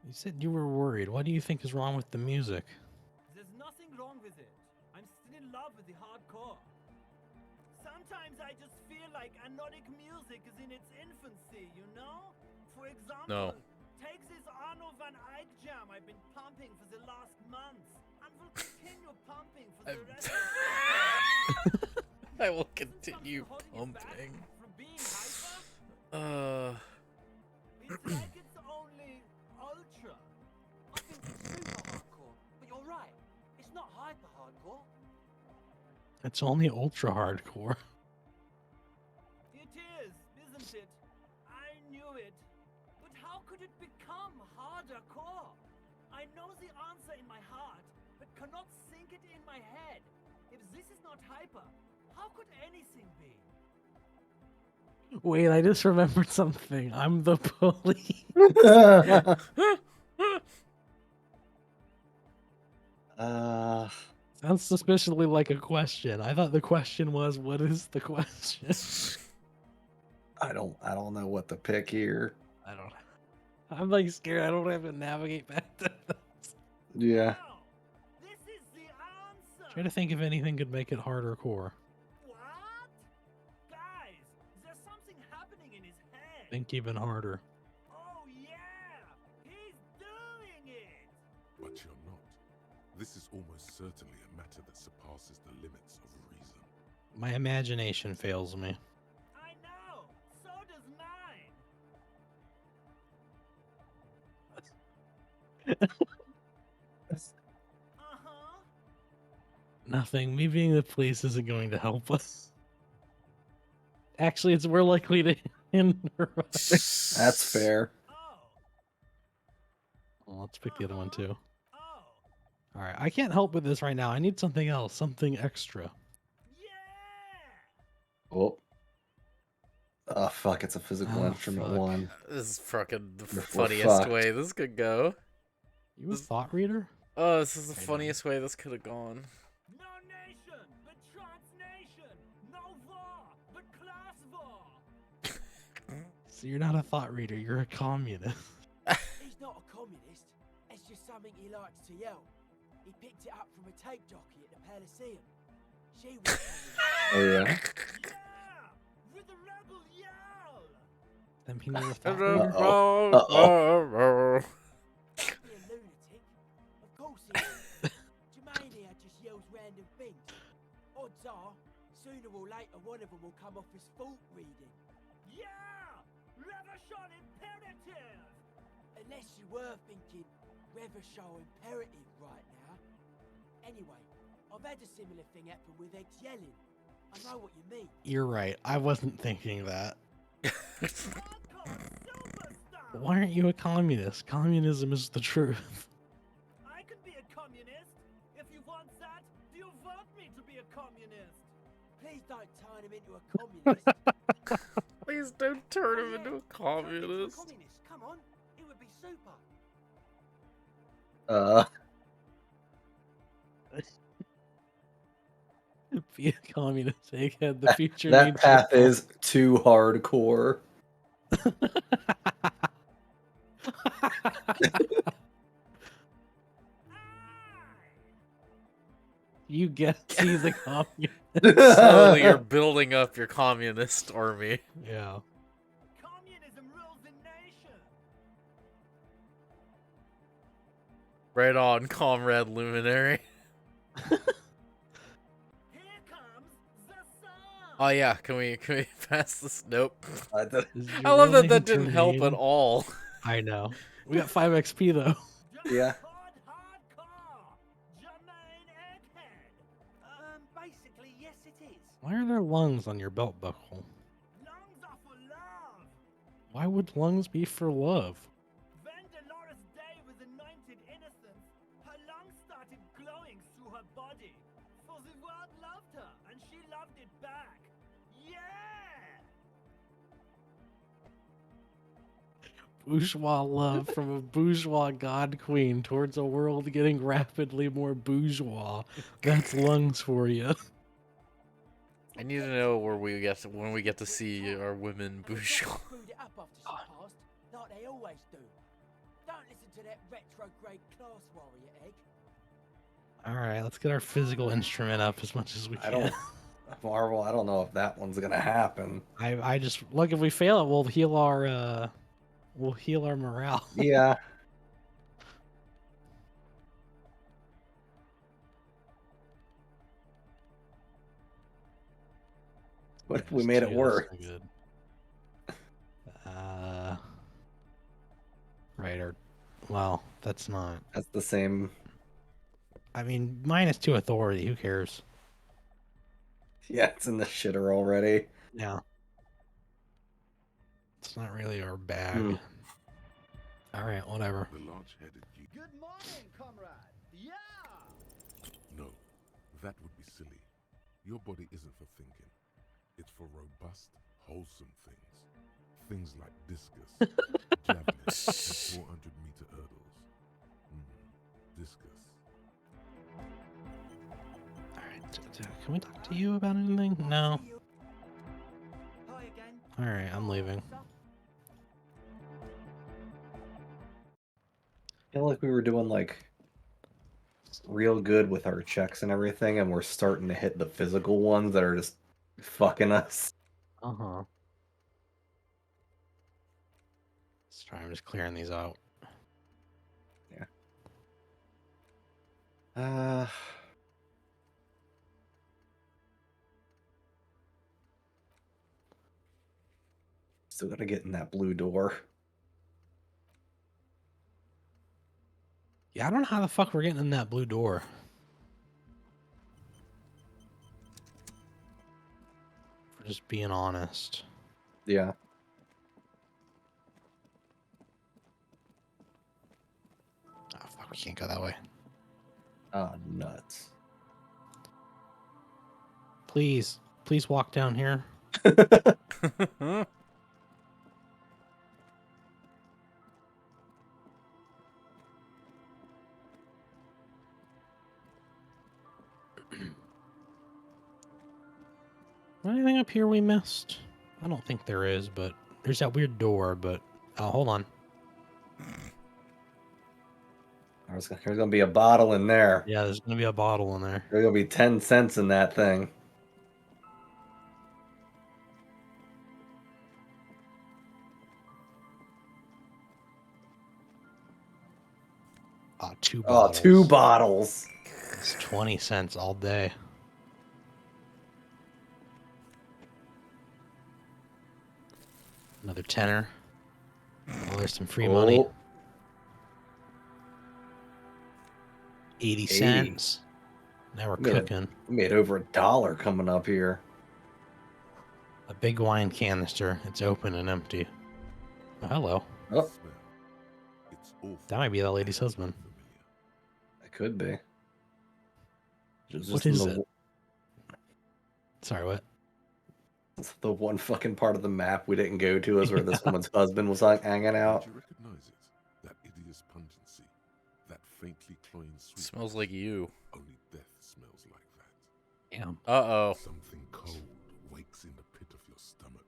You said you were worried. What do you think is wrong with the music? There's nothing wrong with it. I'm still in love with the hardcore. Sometimes I just feel like anodic music is in its infancy, you know? For example, No. take this Arno van Eyck jam I've been pumping for the last months, and will continue pumping for the rest of the I will Isn't something continue holding it back pumping. from being hyper? It's like it's only ultra. I think it's super hardcore, but you're right. It's not hyper hardcore. It's only ultra hardcore. It is, isn't it? I knew it. But how could it become harder core? I know the answer in my heart, but cannot sink it in my head. If this is not hyper, how could anything be? Wait, I just remembered something. I'm the bully. Sounds suspiciously like a question. I thought the question was, what is the question? I don't know what to pick here. I don't know. I'm like scared. I don't have to navigate back to this. Yeah. No, this is the answer. Try to think if anything could make it harder core. What? Guys, there's something happening in his head. Think even harder. Oh yeah, he's doing it. But you're not. This is almost certainly a matter that surpasses the limits of reason. My imagination fails me. I know. So does mine. Uh-huh. Nothing. Me being the police isn't going to help us. Actually, it's more likely to hinder us. That's fair. Oh. Well, let's pick the other one too. Oh. All right, I can't help with this right now. I need something else, something extra. Yeah. Oh. Oh fuck! It's a physical Oh, instrument fuck. one. This is fucking the We're funniest fucked. way this could go. You a thought reader? Oh, this is the Right on. funniest way this could have gone. No nation, but transnation. No war, but class war. So you're not a thought reader. You're a communist. He's not a communist. It's just something he likes to yell. He picked it up from a tape jockey at the Elysium. She was Oh yeah. Yeah, with the rebel yell. That mean you're a thought Uh-oh. reader? Uh-oh. Can't be a lunatic. Of course he is. Jermaine here just yells random things. Odds are, sooner or later one of them will come off as fault reading. Yeah, revolution imperative. Unless you were thinking Revershaw imperative right now. Anyway, I've had a similar thing happen with X yelling. I know what you mean. You're right. I wasn't thinking that. Hardcore superstar. Why aren't you a communist? Communism is the truth. I could be a communist. If you want that, do you want me to be a communist? Please don't turn him into a communist. Please don't turn him Oh, into yeah, a turn him into communist. communist. Come on, it would be super. Be a communist, egghead. The future That needs path your is too hardcore. You get he's a communist. Slowly, you're building up your communist army. Yeah. Right on, comrade luminary. Here comes the sun. Oh yeah, can we pass this? Nope. Is I your love real that name didn't help at Jermaine? all. I know. We got 5 XP though. Yeah. Hardcore. Jermaine Egghead. Basically, yes it is. Why are there lungs on your belt buckle? Lungs are for love. Why would lungs be for love? When Dolores Day was anointed innocent, her lungs started glowing through her body. For the world loved her, and she loved it back. Yeah! Bourgeois love from a bourgeois god queen towards a world getting rapidly more bourgeois. That's lungs for you. I need to know where we get when we get to see our women And the bourgeois. Doctor screwed it up after she passed, like they always do. Don't listen to that retrograde class warrior, Egg. Alright, let's get our physical instrument up as much as we I can. don't. Marvel, I don't know if that one's gonna happen. I just look, if we fail it, we'll heal our morale. Yeah. What if we made it work? That's no good. Right, or well, that's not. That's the same. I mean, -2 authority, who cares? Yeah, it's in the shitter already. Yeah. It's not really our bag. Hmm. Alright, whatever. The large-headed you. Good morning, comrade. Yeah! No, that would be silly. Your body isn't for thinking. It's for robust, wholesome things. Things like discus, javelin, and 400-meter hurdles. Discus. Alright, can we talk to you about anything? No. Hi again. Alright, I'm leaving. I feel like we were doing like real good with our checks and everything, and we're starting to hit the physical ones that are just fucking us. Uh-huh. Let's try. I'm just clearing these out. Uh, Still gotta get in that blue door. Yeah, I don't know how the fuck we're getting in that blue door. For just being honest. Yeah. Oh, fuck, we can't go that way. Ah, nuts. Please, please walk down here. Anything up here we missed? I don't think there is, but there's that weird door, but oh, hold on. There's gonna be a bottle in there. Yeah, there's gonna be a bottle in there. There's gonna be 10 cents in that thing. Oh, 2 Oh, bottles. 2 bottles. It's 20 cents all day. Another tenner. Oh, there's some free money. 80 cents. Now we're cooking. We made over $1 coming up here. A big wine canister. It's open and empty. Oh, hello. Oh, Smell. It's awful. That might be that lady's husband. Familiar. it could be. It's What just in is the, it? Sorry, what? the one fucking part of the map we didn't go to is where this woman's husband was like hanging out. Did you recognize it? That hideous pungency, that faintly cloying sweetness. Smells like you. Only death smells like that. Damn. Uh-oh. Something cold wakes in the pit of your stomach.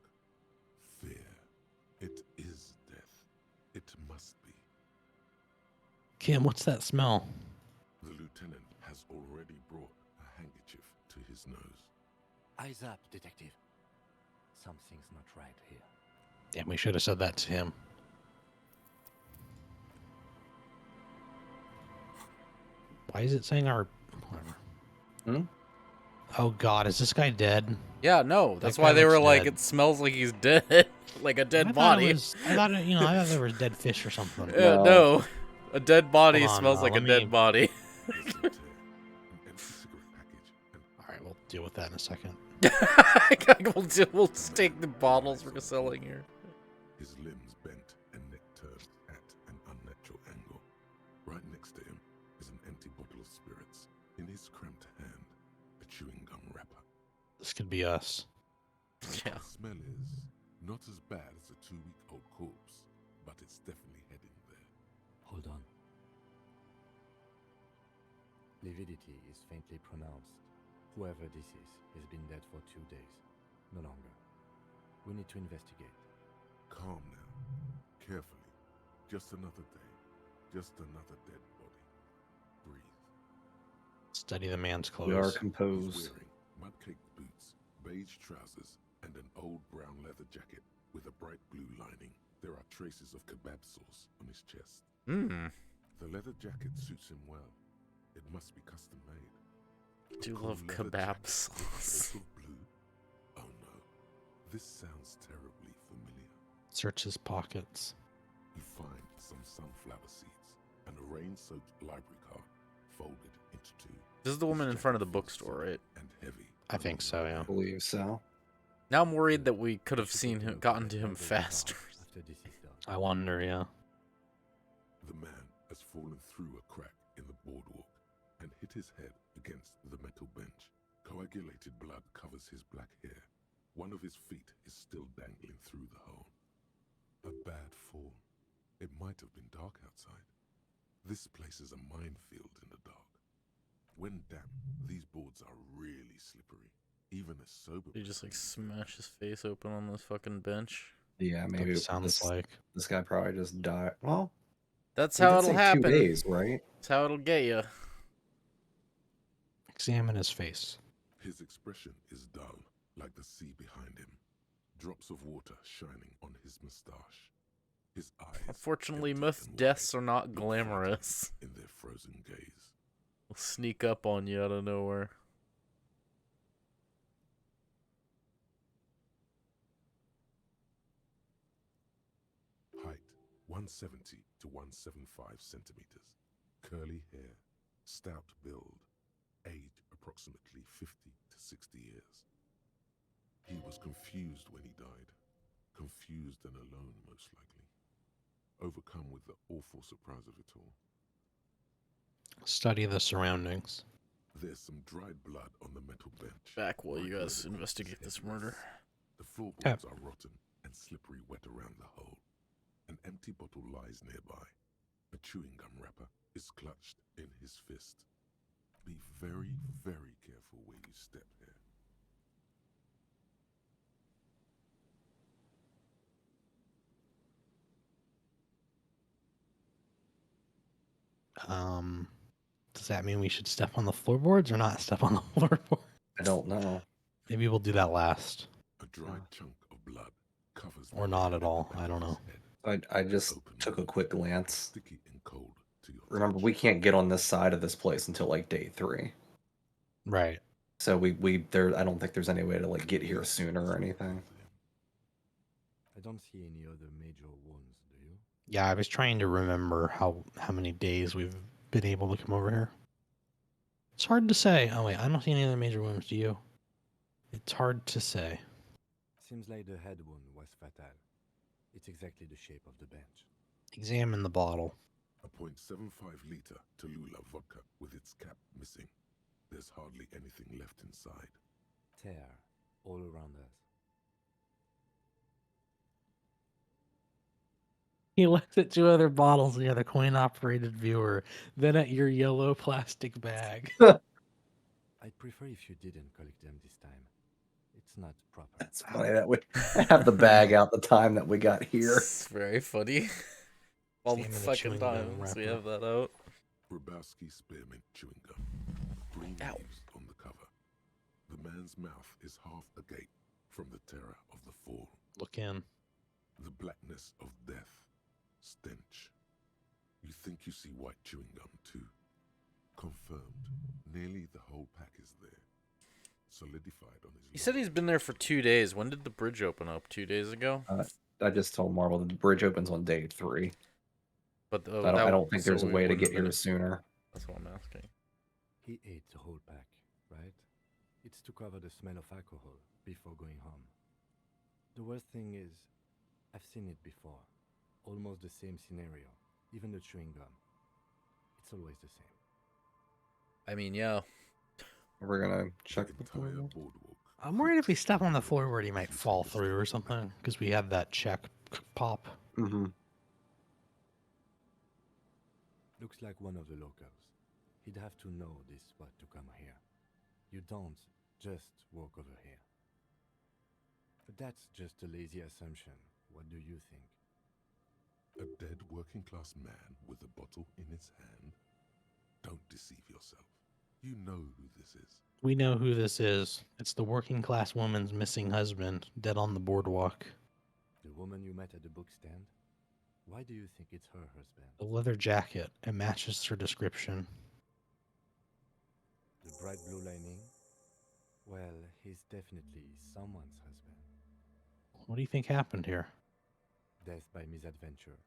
Fear. It is death. It must be. Kim, what's that smell? The lieutenant has already brought a handkerchief to his nose. Eyes up, detective. Something's not right here. Damn, we should have said that to him. Why is it saying our... Whatever. Hmm? Oh god, is this guy dead? Yeah, no. That's guy why they looks were like, dead. it smells like he's dead. Like a I dead thought body. it was... I thought, I thought there was dead fish or something. No. No. A dead body Hold on, smells like a let dead me- body. There's some tear, an empty cigarette package, and Alright, we'll deal with that in a second. we'll just take the bottles we're selling here. his limbs bent and neck turned at an unnatural angle. Right next to him is an empty bottle of spirits. In his cramped hand, a chewing gum wrapper. This could be us. Yeah. The smell is not as bad as a 2-week-old corpse, but it's definitely heading there. Hold on. Lividity is faintly pronounced. Whoever this is has been dead for 2 days. No longer. We need to investigate. Calm now. Carefully. Just another day. Just another dead body. Breathe. Study the man's We are clothes. He's composed. wearing mud-caked boots, beige trousers, and an old brown leather jacket with a bright blue lining. There are traces of kebab sauce on his chest. Mmm. The leather jacket suits him well. It must be custom made. Do Cool love leather kebab jacket with sauce. shades of blue. Oh no, this sounds terribly familiar. Search his pockets. You find some sunflower seeds and a rain-soaked library card folded into two. This is the woman in This front of the jacket feels bookstore, thick right? And heavy. I think so, yeah. I believe so. Now I'm worried that we could have seen him, gotten to him faster. After this is done. I wonder, yeah. The man has fallen through a crack in the boardwalk and hit his head against the metal bench. Coagulated blood covers his black hair. One of his feet is still dangling through the hole. A bad fall. It might have been dark outside. This place is a minefield in the dark. When damp, these boards are really slippery. Even a sober... He just like smash his face open on this fucking bench. Yeah, That's maybe what it sounds this, like. this guy probably just died. Well, That's he how did it'll say happen. 2 days, right? That's how it'll get you. Examine his face. His expression is dull, like the sea behind him. Drops of water shining on his moustache. His eyes... Unfortunately, empty most and deaths wide, are not look glamorous. frightened in their frozen gaze. They'll sneak up on you out of nowhere. Height 170 to 175 centimeters. Curly hair. Stout build. Age approximately 50 to 60 years. He was confused when he died. Confused and alone, most likely. Overcome with the awful surprise of it all. Study the surroundings. There's some dried blood on the metal bench. Back while you right where guys the corpse investigate this murder. rests. The floorboards are rotten and slippery wet around the hole. An empty bottle lies nearby. A chewing gum wrapper is clutched in his fist. Be very, very careful where you step here. Does that mean we should step on the floorboards or not step on the floorboard? I don't know. Maybe we'll do that last. A dried chunk of blood covers Or the not red at all, back I don't of his know. head. I just Open took a wound, quick glance. sticky and cold to your Remember, touch. we can't get on this side of this place until like day 3. Right. So we there. I don't think there's any way to like get here sooner or anything. I don't see any other major wounds, do you? Yeah, I was trying to remember how many days we've been able to come over here. It's hard to say. Oh wait, I don't see any other major wounds, do you? It's hard to say. Seems like the head wound was fatal. It's exactly the shape of the bench. Examine the bottle. A .75 liter Tallulah vodka with its cap missing. There's hardly anything left inside. Tear all around us. He looks at 2 other bottles near the coin-operated viewer, then at your yellow plastic bag. I'd prefer if you didn't collect them this time. It's not proper. It's funny that we have the bag out the time that we got here. It's very funny. All the Examine the fucking chewing gum times we wrapper. have that out. Grabowski spearmint chewing gum. Green Ow. leaves on the cover. The man's mouth is half agape from the terror of the fall. Look in. The blackness of death. Stench. You think you see white chewing gum too. Confirmed. Nearly the whole pack is there. Solidified on his. He said he's been there for 2 days. When did the bridge open up? 2 days ago? I just told Marvel that the bridge opens on day 3. But I don't think there's a we way to wouldn't get have been here at- sooner. That's what I'm asking. He ate the whole pack, right? It's to cover the smell of alcohol before going home. The worst thing is, I've seen it before. Almost the same scenario. Even the chewing gum. It's always the same. I mean, yeah. We're gonna check the entire boardwalk. boardwalk. I'm worried if we step on the floor where he might fall through or something, because we have that check pop. Mm-hmm. Looks like one of the locals. He'd have to know this spot to come here. You don't just walk over here. But that's just a lazy assumption. What do you think? A dead working class man with a bottle in his hand? Don't deceive yourself. You know who this is. We know who this is. It's the working class woman's missing husband, dead on the boardwalk. The woman you met at the book stand? Why do you think it's her husband? The leather jacket. It matches her description. The bright blue lining? Well, he's definitely someone's husband. What do you think happened here? Death by misadventure.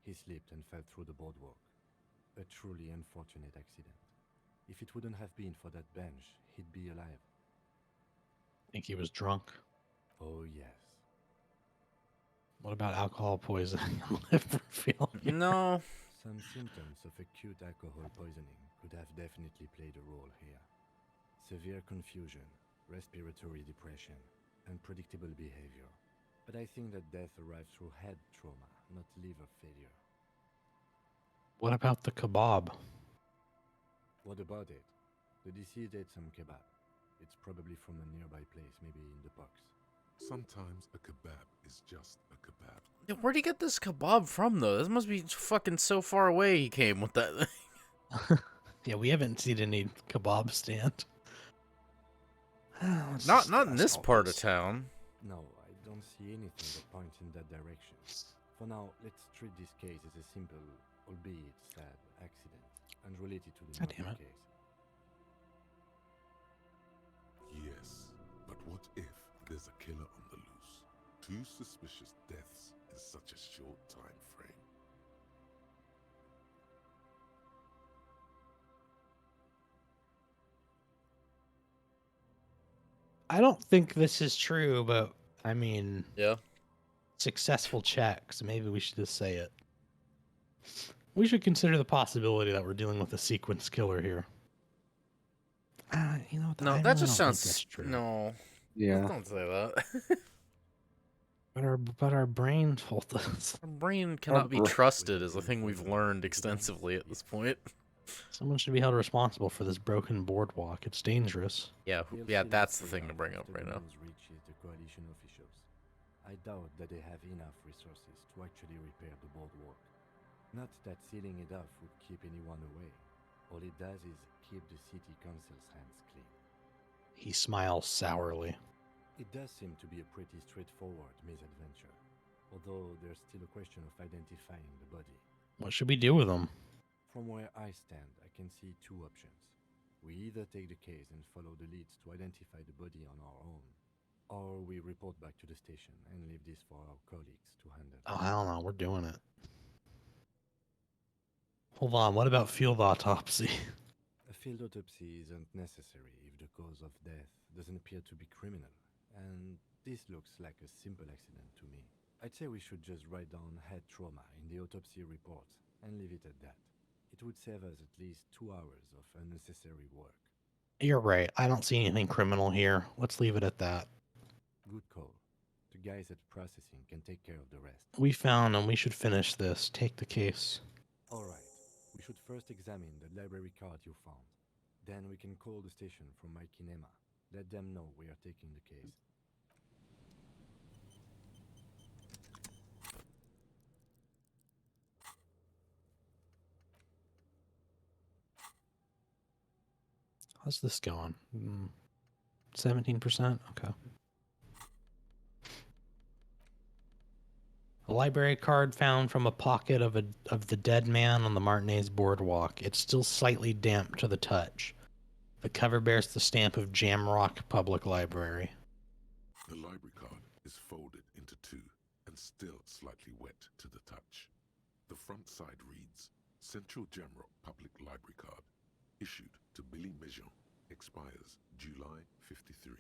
He slipped and fell through the boardwalk. A truly unfortunate accident. If it wouldn't have been for that bench, he'd be alive. Think he was drunk? Oh, yes. What about alcohol poisoning and liver failure? No. Some symptoms of acute alcohol poisoning could have definitely played a role here. Severe confusion, respiratory depression, unpredictable behavior. But I think that death arrived through head trauma, not liver failure. What about the kebab? What about it? The deceased ate some kebab. It's probably from a nearby place, maybe in the parks. Sometimes a kebab is just a kebab. Yeah, where'd he get this kebab from, though? This must be fucking so far away he came with that thing. Yeah, we haven't seen any kebab stand. Let's Not just in ask this all part this. of town. No, I don't see anything that points in that direction. For now, let's treat this case as a simple, albeit sad, accident, unrelated to the God damn murder it. case. Yes, but what if there's a killer on the loose? 2 suspicious deaths in such a short time frame. I don't think this is true, but I mean, Yeah. successful checks. Maybe we should just say it. We should consider the possibility that we're dealing with a sequence killer here. You know what? No, I that really just don't think sounds... that's true. No. Yeah. Don't say that. But our brain told us. Our brain cannot be bra- trusted is a thing we've learned extensively at this point. Someone should be held responsible for this broken boardwalk. It's dangerous. Yeah, We'll yeah, see that's the later thing to bring up after right the now. news reaches the coalition officials. I doubt that they have enough resources to actually repair the boardwalk. Not that sealing it off would keep anyone away. All it does is keep the city council's hands clean. He smiles sourly. It does seem to be a pretty straightforward misadventure, although there's still a question of identifying the body. What should we do with him? From where I stand, I can see 2 options. We either take the case and follow the leads to identify the body on our own, or we report back to the station and leave this for our colleagues to handle. Oh, I don't know. We're doing it. Hold on. What about field autopsy? A field autopsy isn't necessary if the cause of death doesn't appear to be criminal, and this looks like a simple accident to me. I'd say we should just write down head trauma in the autopsy report and leave it at that. It would save us at least 2 hours of unnecessary work. You're right. I don't see anything criminal here. Let's leave it at that. Good call. The guys at processing can take care of the rest. We found him. We should finish this. Take the case. Alright, we should first examine the library card you found. Then we can call the station from Mike and Emma. Let them know we are taking the case. How's this going? 17%? Okay. A library card found from a pocket of the dead man on the Martinez boardwalk. It's still slightly damp to the touch. The cover bears the stamp of Jamrock Public Library. The library card is folded into two and still slightly wet to the touch. The front side reads, Central Jamrock Public Library Card, issued to Billy Mejean, expires July 53.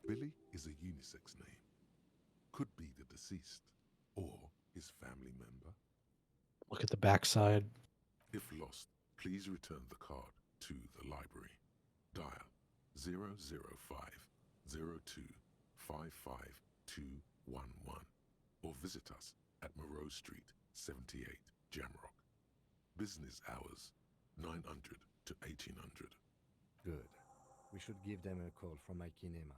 Billy is a unisex name. Could be the deceased or his family member. Look at the backside. If lost, please return the card to the library. Dial 005 02 55211 or visit us at Moreau Street, 78, Jamrock. Business hours 900 to 1800. Good. We should give them a call from my kinema.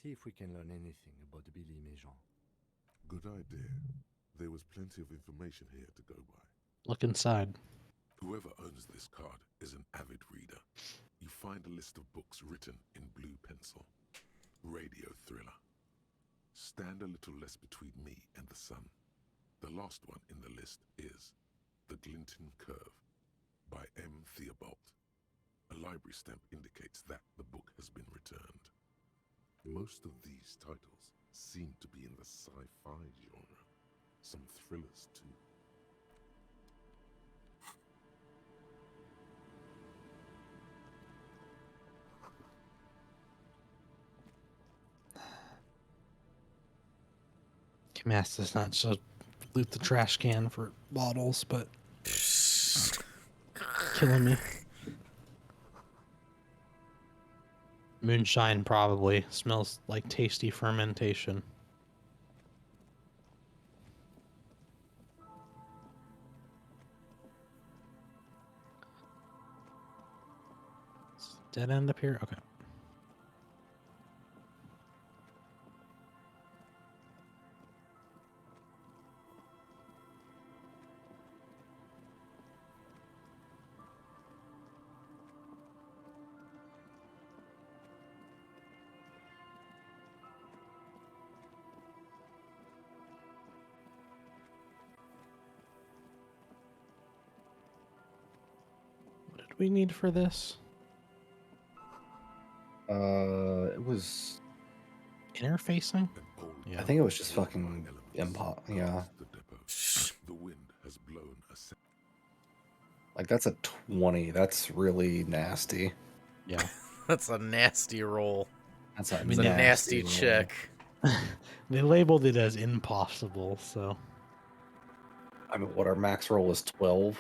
See if we can learn anything about Billy Mejean. Good idea. There was plenty of information here to go by. Look inside. Whoever owns this card is an avid reader. You find a list of books written in blue pencil. Radio thriller. Stand a little less between me and the sun. The last one in the list is The Glinton Curve by M. Theobald. A library stamp indicates that the book has been returned. Most of these titles seem to be in the sci-fi genre. Some thrillers too. Camas does not so loot the trash can for bottles, but killing me. Moonshine probably smells like tasty fermentation. Dead end up here? Okay. What did we need for this? It was. Interfacing? Yeah. I think it was just fucking yeah. The wind has blown a Like that's a 20. That's really nasty. Yeah. That's a nasty roll. That's a It's a nasty roll. check. They labeled it as impossible, so I mean, what our max roll is 12.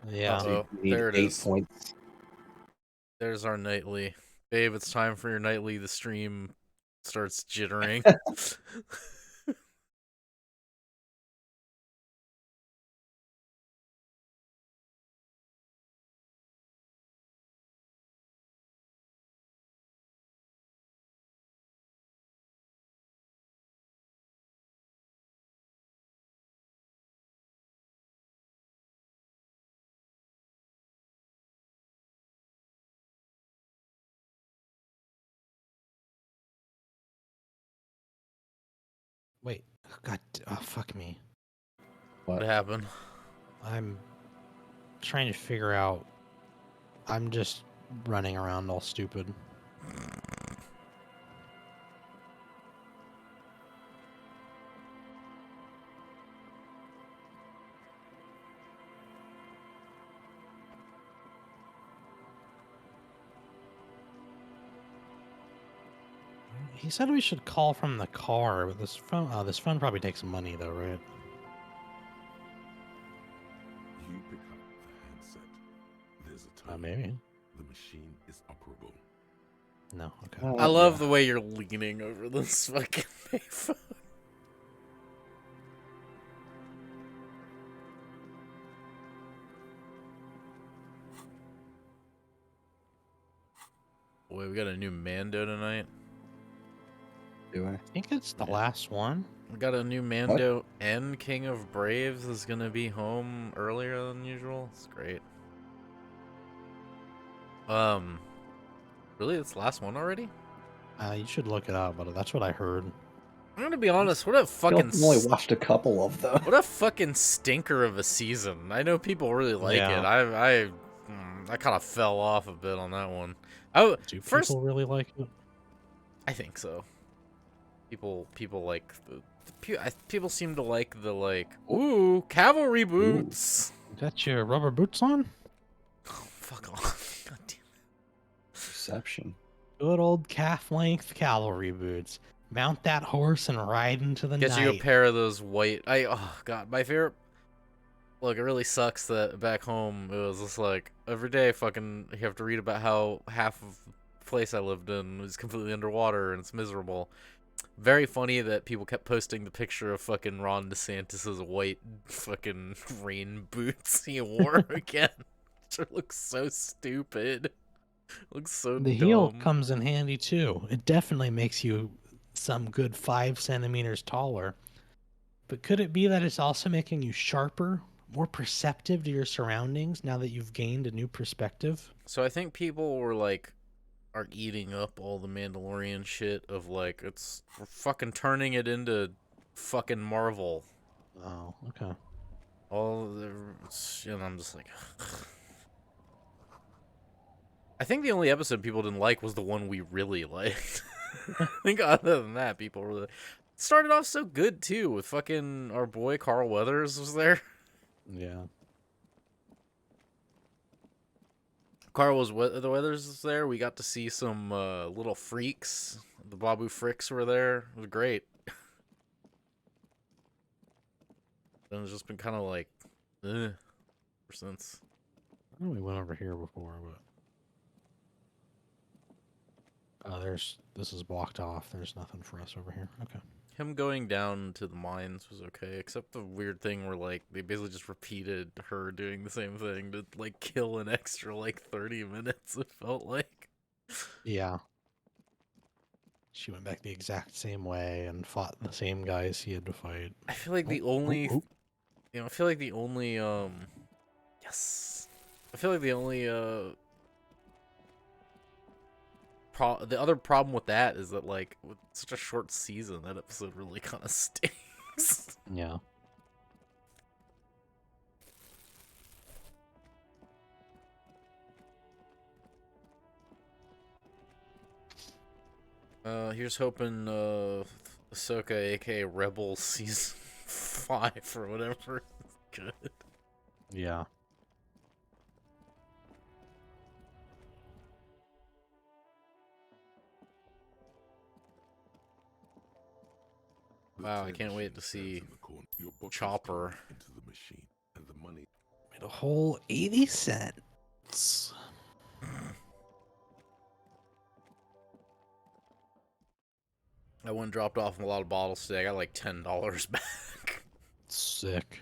yeah. So you Uh-oh, need there it 8 is. points. There's our nightly. Babe, it's time for your nightly. The stream starts jittering. Wait. God. Oh, fuck me. What happened? I'm trying to figure out. I'm just running around all stupid. He said we should call from the car, but this phone probably takes money though, right? You pick up the handset. There's a tone. Maybe. The machine is operable. No. Okay. I love the way you're leaning over this fucking payphone. Boy, we got a new Mando tonight. Do I? I think it's the last one. We got a new Mando, and King of Braves is gonna be home earlier than usual. It's great. Really, it's the last one already? You should look it up, but that's what I heard. I'm gonna be honest. What a I fucking only watched a couple of them. what a fucking stinker of a season. I know people really like it. Yeah. I kind of fell off a bit on that one. I Do first people really like it? I think so. People like people seem to like the like ooh cavalry boots. Got your rubber boots on? Oh, fuck off. God damn. Perception. Good old calf-length cavalry boots. Mount that horse and ride into the Get night. you a pair of those white. Oh god, my favorite. Look, it really sucks that back home it was just like every day, fucking, you have to read about how half of the place I lived in was completely underwater and it's miserable. Very funny that people kept posting the picture of fucking Ron DeSantis's white fucking rain boots he wore again. It looks so stupid. Looks so The dumb. heel comes in handy too. It definitely makes you some good 5 centimeters taller. But could it be that it's also making you sharper, more perceptive to your surroundings now that you've gained a new perspective? So I think people were like, are eating up all the Mandalorian shit of like, we're fucking turning it into fucking Marvel. Oh, okay. All the, and I'm just like, I think the only episode people didn't like was the one we really liked. I think other than that, people really started off so good too with fucking our boy Carl Weathers was there. Yeah. Carl was the Weathers was there. We got to see some little freaks. The Babu Fricks were there. It was great. Then it's just been kind of like, ever since. I know we went over here before, but this is blocked off. There's nothing for us over here. Okay. Him going down to the mines was okay, except the weird thing where like they basically just repeated her doing the same thing to like kill an extra like 30 minutes. It felt like. Yeah. She went back the exact same way and fought the same guys he had to fight. I feel like the only, you know, I feel like the only yes, I feel like the only the other problem with that is that like with such a short season, that episode really kind of stinks. Yeah. Here's hoping Ahsoka, aka Rebels season 5 or whatever, is good. Yeah. Wow, I can't wait to see Chopper. Into the machine and the money. Made a whole 80 cents. I went and dropped off a lot of bottles today. I got like $10 back. Sick.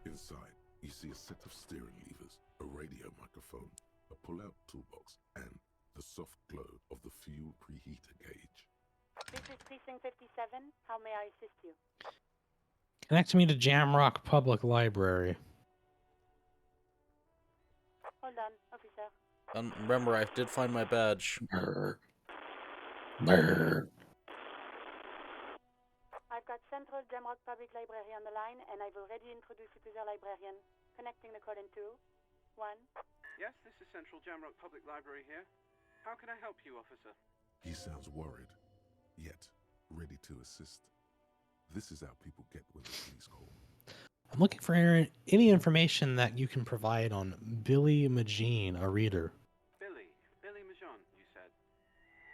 Inside, you see a set of steering levers, a radio microphone, a pull-out toolbox, and the soft glow of the fuel preheater gauge. This is Precinct 57. How may I assist you? Connect me to Jamrock Public Library. Hold on, officer. Remember, I did find my badge. Brr. Brr. I've got Central Jamrock Public Library on the line, and I've already introduced you to the librarian. Connecting the call in 2, 1. Yes, this is Central Jamrock Public Library here. How can I help you, officer? He sounds worried, yet ready to assist. This is how people get when the police call. I'm looking for any information that you can provide on Billy Magine, a reader. Billy Majon, you said.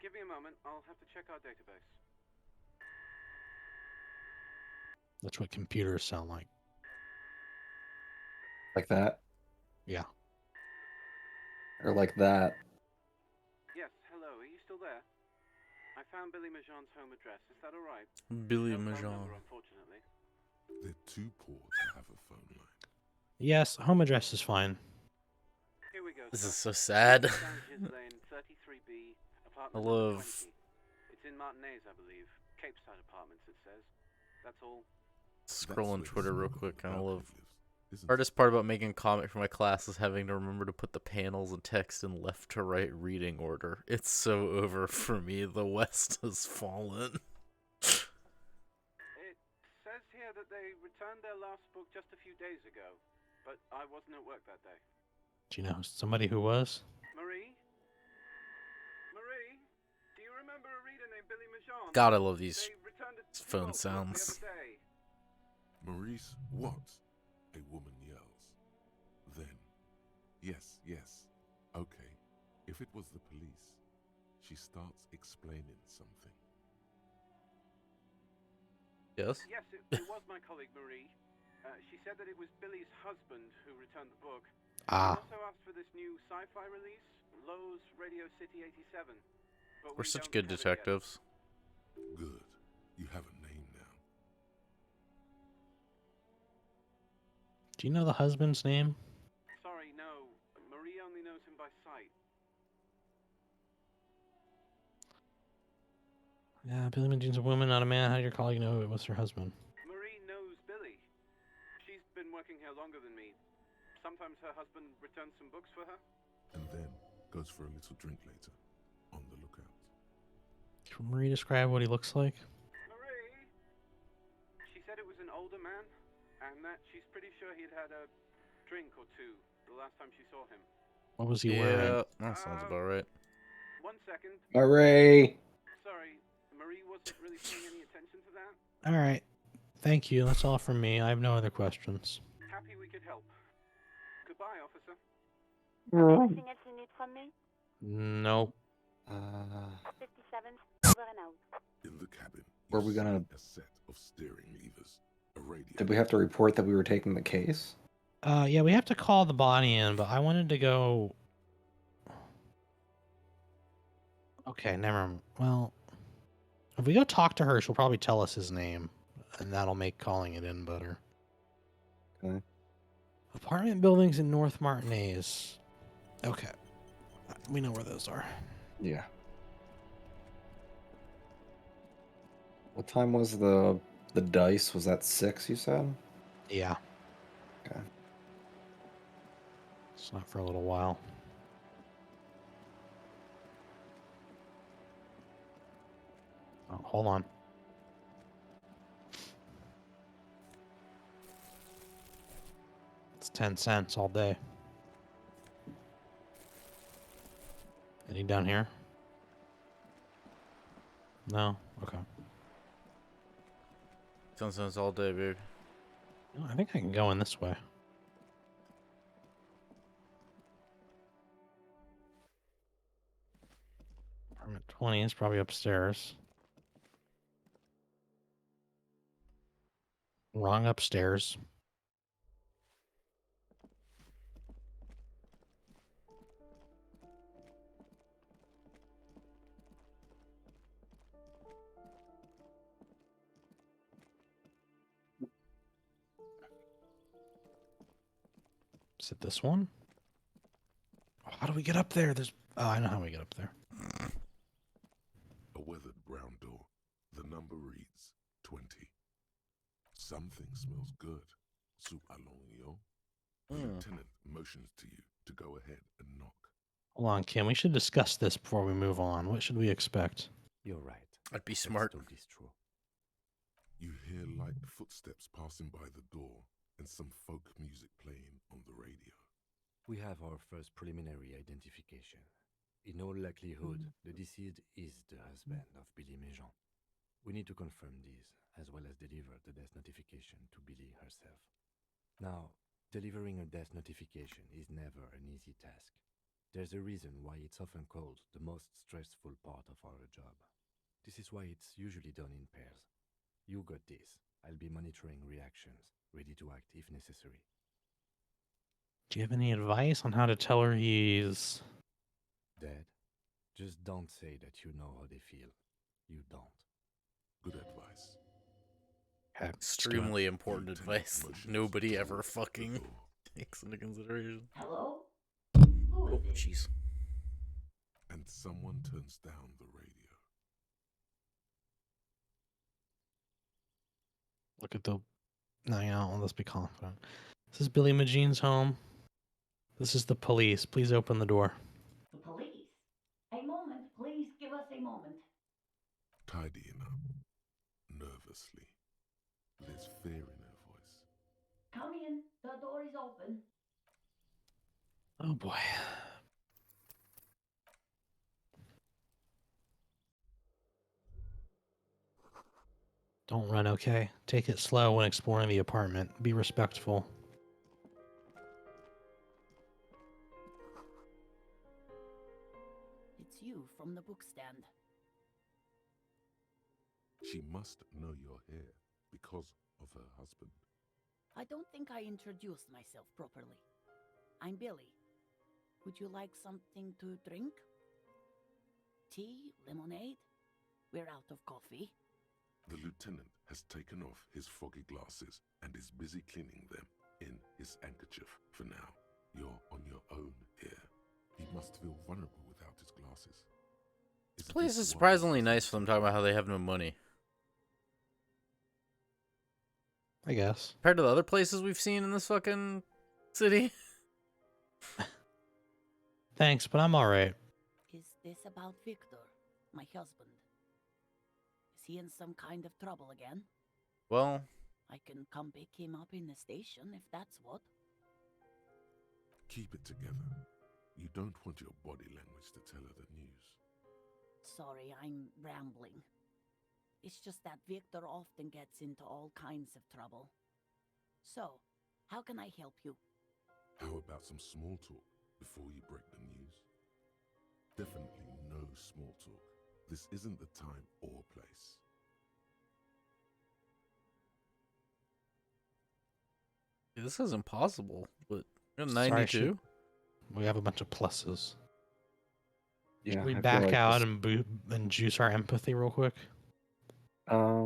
Give me a moment, I'll have to check our database. That's what computers sound like. Like that? Yeah. Or like that? Yes, hello, are you still there? I found Billy Majon's home address, is that alright? Billy No phone Majon. number, unfortunately. They're too poor to have a phone line. Yes, home address is fine. Here we go, This sir. is so sad. Sandhurst Lane, 33B, apartment I number love- 20. It's in Martinez, I believe. Cape Side Apartments, it says. That's all. Scrolling That's Twitter where real the quick. I Valkyrie love lives. isn't it? Hardest part about making a comic for my class is having to remember to put the panels and text in left to right reading order. It's so over for me. The West has fallen. It says here that they returned their last book just a few days ago, but I wasn't at work that day. Do you know somebody who was? Marie? Marie? Do you remember a reader named Billy Majon? God, I love these They returned it phone to us sounds. the other day. Maurice, what? A woman yells. Then, yes. Okay, if it was the police, she starts explaining something. Yes? Yes, it was my colleague Marie. She said that it was Billy's husband who returned the book. He also asked for this new sci-fi release, Lowe's Radio City 87. But We're we such don't good have it yet. detectives. Good. You have a name now. Do you know the husband's name? Sorry, no. Marie only knows him by sight. Yeah, Billy Majean's a woman, not a man. How did your colleague know it was her husband? Marie knows Billy. She's been working here longer than me. Sometimes her husband returns some books for her. And then goes for a little drink later. On the lookout. Can Marie describe what he looks like? Marie? She said it was an older man, and that she's pretty sure he'd had a drink or two the last time she saw him. What was he wearing? Yeah, that sounds about right. 1 second. Hooray! Sorry, Marie wasn't really paying any attention to that. All right. Thank you. That's all from me. I have no other questions. Happy we could help. Goodbye, officer. Anything else you need from me? Nope. 57, over and out. In the cabin, Were you we gonna- see a set of steering levers, a radio. Did we have to report that we were taking the case? Yeah, we have to call the body in, but I wanted to go. Okay, never mind. Well, if we go talk to her, she'll probably tell us his name, and that'll make calling it in better. Okay. Apartment buildings in North Martinez. Okay. We know where those are. Yeah. What time was the dice? Was that 6, you said? Yeah. Okay. It's not for a little while. Oh, hold on. It's 10 cents all day. Any down here? No? Okay. 10 cents all day, baby. No, I think I can go in this way. Apartment 20 is probably upstairs. Wrong upstairs. Is it this one? Oh, how do we get up there? Oh, I know how we get up there. A weathered brown door. The number reads 20. Something smells good. Soup allons-yo. The lieutenant motions to you to go ahead and knock. Hold on, Kim. We should discuss this before we move on. What should we expect? You're right. I'd be Let's smart. talk this through. You hear light footsteps passing by the door and some folk music playing on the radio. We have our first preliminary identification. In all likelihood, the deceased is the husband of Billy Majon. We need to confirm this, as well as deliver the death notification to Billy herself. Now, delivering a death notification is never an easy task. There's a reason why it's often called the most stressful part of our job. This is why it's usually done in pairs. You got this. I'll be monitoring reactions, ready to act if necessary. Do you have any advice on how to tell her he's... Dead? Just don't say that you know how they feel. You don't. Good advice. Okay, let's do it. Extremely important The advice lieutenant that motions nobody ever towards the fucking door. takes into consideration. Hello? Oh, jeez. And someone turns down the radio. Look at the... No, yeah, let's be confident. This is Billy Majean's home. This is the police. Please open the door. The police? A moment, please give us a moment. Tidying up, nervously. There's fear in her voice. Come in, the door is open. Oh boy. Don't run, okay? Take it slow when exploring the apartment. Be respectful. It's you from the book stand. She must know you're here because of her husband. I don't think I introduced myself properly. I'm Billy. Would you like something to drink? Tea? Lemonade? We're out of coffee. The lieutenant has taken off his foggy glasses and is busy cleaning them in his handkerchief for now. You're on your own here. He must feel vulnerable without his glasses. This place is surprisingly nice for them talking about how they have no money. I guess. Compared to the other places we've seen in this fucking city. Thanks, but I'm alright. Is this about Victor, my husband? Is he in some kind of trouble again? Well, I can come pick him up in the station if that's what. Keep it together. You don't want your body language to tell her the news. Sorry, I'm rambling. It's just that Victor often gets into all kinds of trouble. So, how can I help you? How about some small talk before you break the news? Definitely no small talk. This isn't the time or place. this is impossible, but you're Sorry, 92. We have a bunch of pluses. Yeah, Should we I feel back like out this- and juice our empathy real quick? I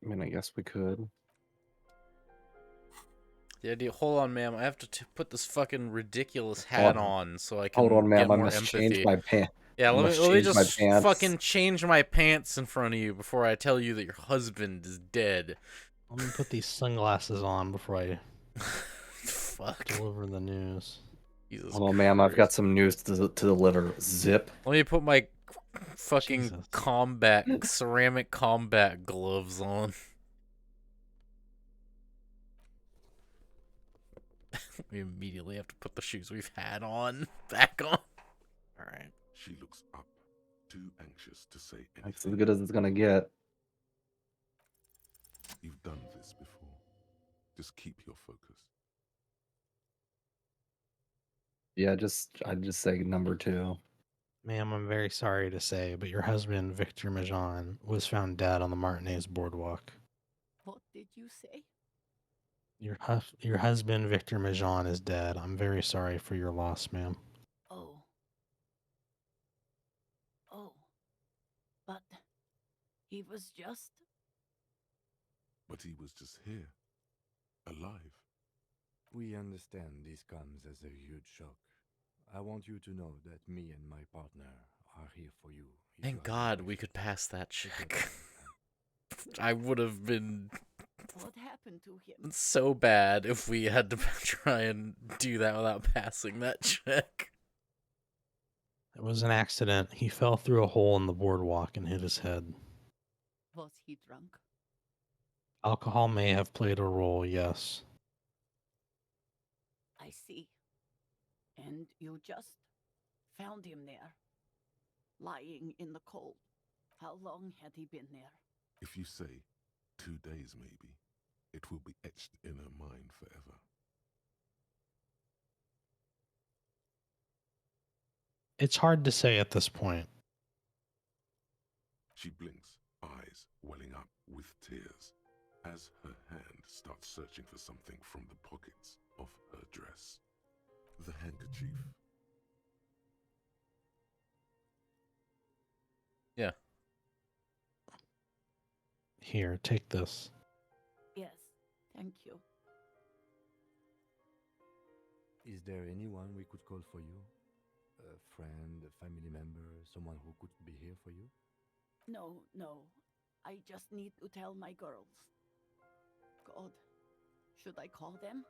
mean, I guess we could. The idea. Hold on, ma'am. I have to put this fucking ridiculous Hold hat on. on so I can Hold on, get ma'am. I more must empathy. change my pants. Yeah, I let must me change my just pants. fucking change my pants in front of you before I tell you that your husband is dead. Let me put these sunglasses on before I Fuck. deliver the news. Jesus Hold on, ma'am. I've Christ. got some news to deliver. Zip. Let me put my fucking Jesus. ceramic combat gloves on. We immediately have to put the shoes we've had on back on. Alright. She looks up, too anxious to say That's as anything. good as it's gonna get. You've done this before. Just keep your focus. Yeah, I'd just say number 2. Ma'am, I'm very sorry to say, but your husband, Victor Majan, was found dead on the Martinez boardwalk. What did you say? Your husband, Victor Majan, is dead. I'm very sorry for your loss, ma'am. Oh. Oh. But he was just... But he was just here, alive. We understand this comes as a huge shock. I want you to know that me and my partner are here for you. if you Thank have God any we could questions. pass that Take your check. time. I would have been What happened to him? so bad if we had to try and do that without passing that check. It was an accident. He fell through a hole in the boardwalk and hit his head. Was he drunk? Alcohol may have played a role, yes. I see. And you just found him there, lying in the cold. How long had he been there? If you say 2 days maybe, it will be etched in her mind forever. It's hard to say at this point. She blinks, eyes welling up with tears, as her hand starts searching for something from the pockets of her dress. The handkerchief. Yeah. Here, take this. Yes, thank you. Is there anyone we could call for you? A friend, a family member, someone who could be here for you? No, I just need to tell my girls. God, should I call them?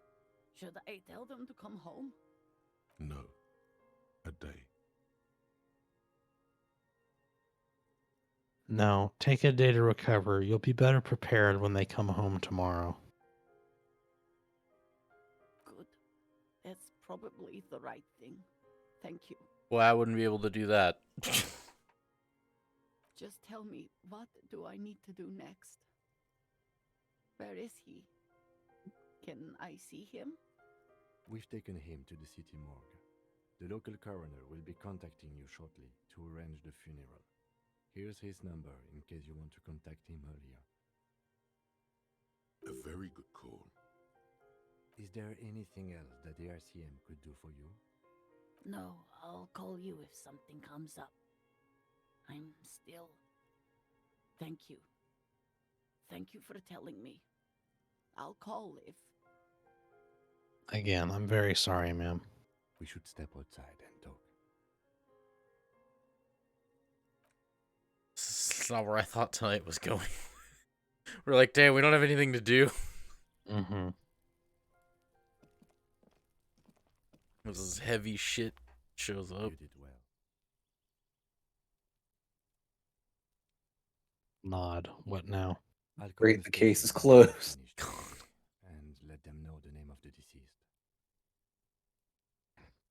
Should I tell them to come home? No. A day. No, take a day to recover. You'll be better prepared when they come home tomorrow. Good. That's probably the right thing. Thank you. Well, I wouldn't be able to do that. Just tell me, what do I need to do next? Where is he? Can I see him? We've taken him to the city morgue. The local coroner will be contacting you shortly to arrange the funeral. Here's his number in case you want to contact him earlier. A very good call. Is there anything else that the RCM could do for you? No, I'll call you if something comes up. I'm still... Thank you. Thank you for telling me. I'll call if... Again, I'm very sorry, ma'am. We should step outside and talk. It's not where I thought tonight was going. We're like, damn, we don't have anything to do. Mm-hmm. This heavy shit shows up. You did well. Nod. What now? I'll call Great, the station case is when closed. it's finished and let them know the name of the deceased.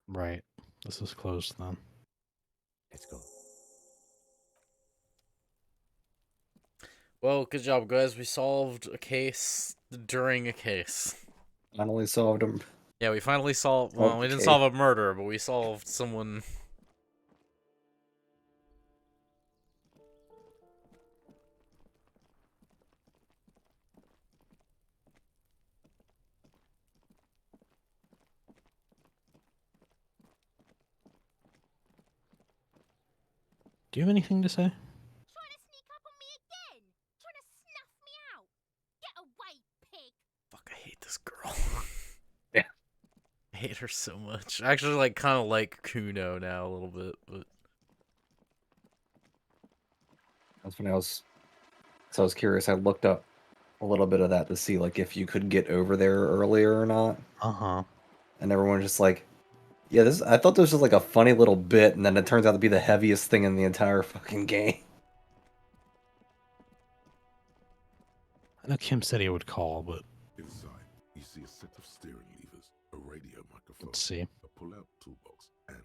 Right. This is closed then. Let's go. Well, good job, guys. We solved a case during a case. Finally solved them. Yeah, we finally solved... Solved Well, the we didn't case. solve a murder, but we solved someone... Do you have anything to say? Trying to sneak up on me again? Trying to snuff me out? Get away, pig! Fuck, I hate this girl. Yeah. I hate her so much. I actually, like, kind of like Kuno now a little bit, but... That's when I was... So I was curious. I looked up a little bit of that to see, like, if you could get over there earlier or not. Uh-huh. And everyone's just like, yeah, this... I thought this was like a funny little bit, and then it turns out to be the heaviest thing in the entire fucking game. I know Kim said he would call, but Inside, you see a set of steering levers, a radio microphone, let's see. a pull-out toolbox, and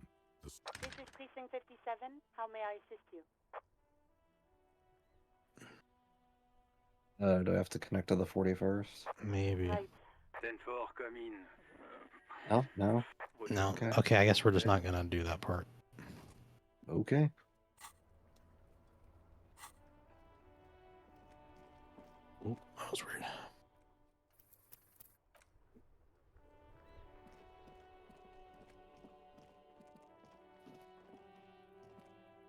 the... This is Precinct 57. How may I assist you? Do I have to connect to the 41st? Maybe. Right. No? No? No. Okay. Okay, I guess we're just not gonna do that part. Okay. Oh, that was weird.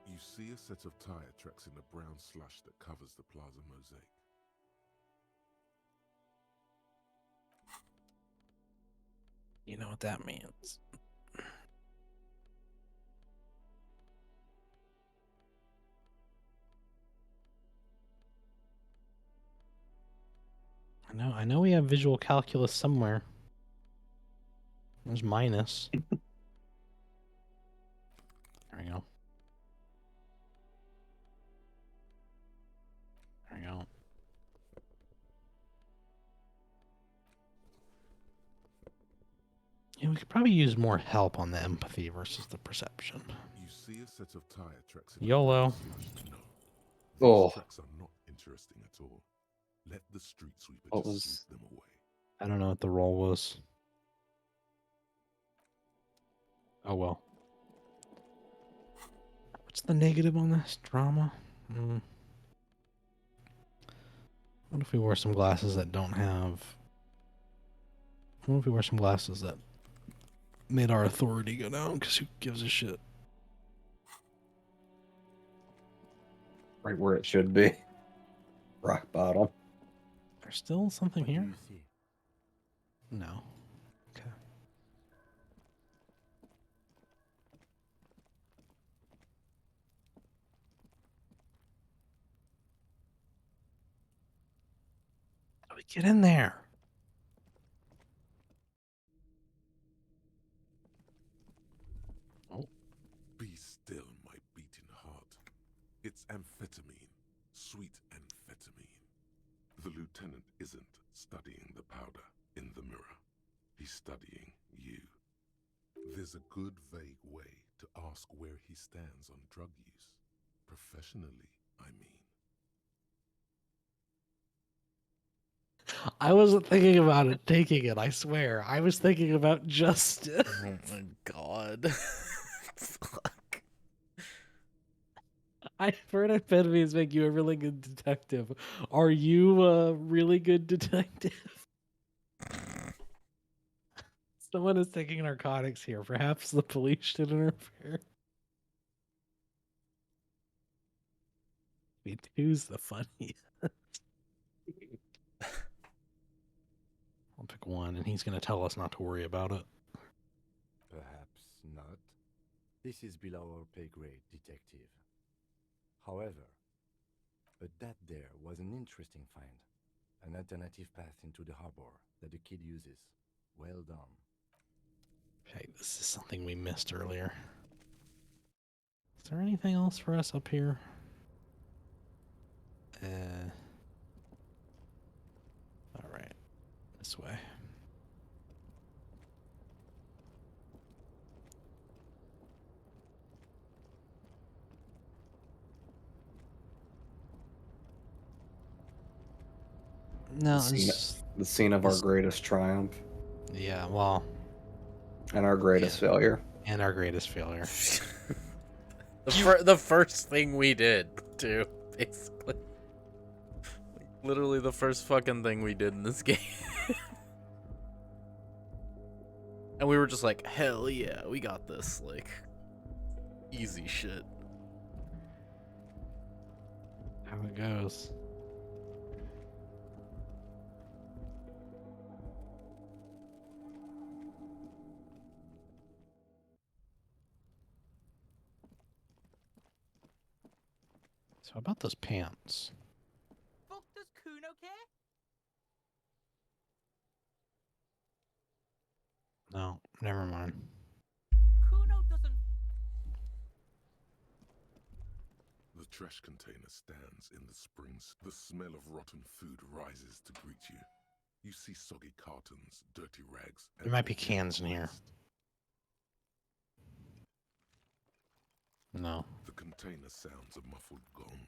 You see a set of tire tracks in the brown slush that covers the plaza mosaic. You know what that means. I know we have visual calculus somewhere. There's minus. There we go. There we go. Yeah, we could probably use more help on the empathy versus the perception. You see a set of tire tracks in YOLO. the brown slush. No. Oh. These tracks are not interesting at all. Let the street sweeper What just was- sweep them away. I don't know what the role was. Oh well. What's the negative on this? Drama? What if we wear some glasses that don't have... What if we wear some glasses that made our authority go down? Because who gives a shit? Right where it should be. Rock bottom. There's still something What do here? you see? No. Okay. Get in there. Be still, my beating heart. It's amphetamine. Sweet amphetamine. The lieutenant isn't studying the powder in the mirror. He's studying you. There's a good, vague way to ask where he stands on drug use. Professionally, I mean. I wasn't thinking about it taking it, I swear. I was thinking about justice. Oh my god. Fuck. I've heard amphetamines make you a really good detective. Are you a really good detective? Someone is taking narcotics here. Perhaps the police should interfere. I mean, who's the funny? I'll pick one, and he's going to tell us not to worry about it. Perhaps not. This is below our pay grade, detective. However, but that there was an interesting find. An alternative path into the harbor that the kid uses. Well done. Okay, this is something we missed earlier. Is there anything else for us up here? All right, this way. No, The scene of our greatest triumph. Yeah, well. And our greatest failure. And our greatest failure. The first thing we did, too, basically. Like, literally the first fucking thing we did in this game. And we were just like, hell yeah, we got this. Like, easy shit. How it goes. So about those pants. Fuck does Kuno care? No, never mind. Kuno doesn't. The trash container stands in the springs. The smell of rotten food rises to greet you. You see soggy cartons, dirty rags. There might be cans in here. No. The container sounds a muffled gong.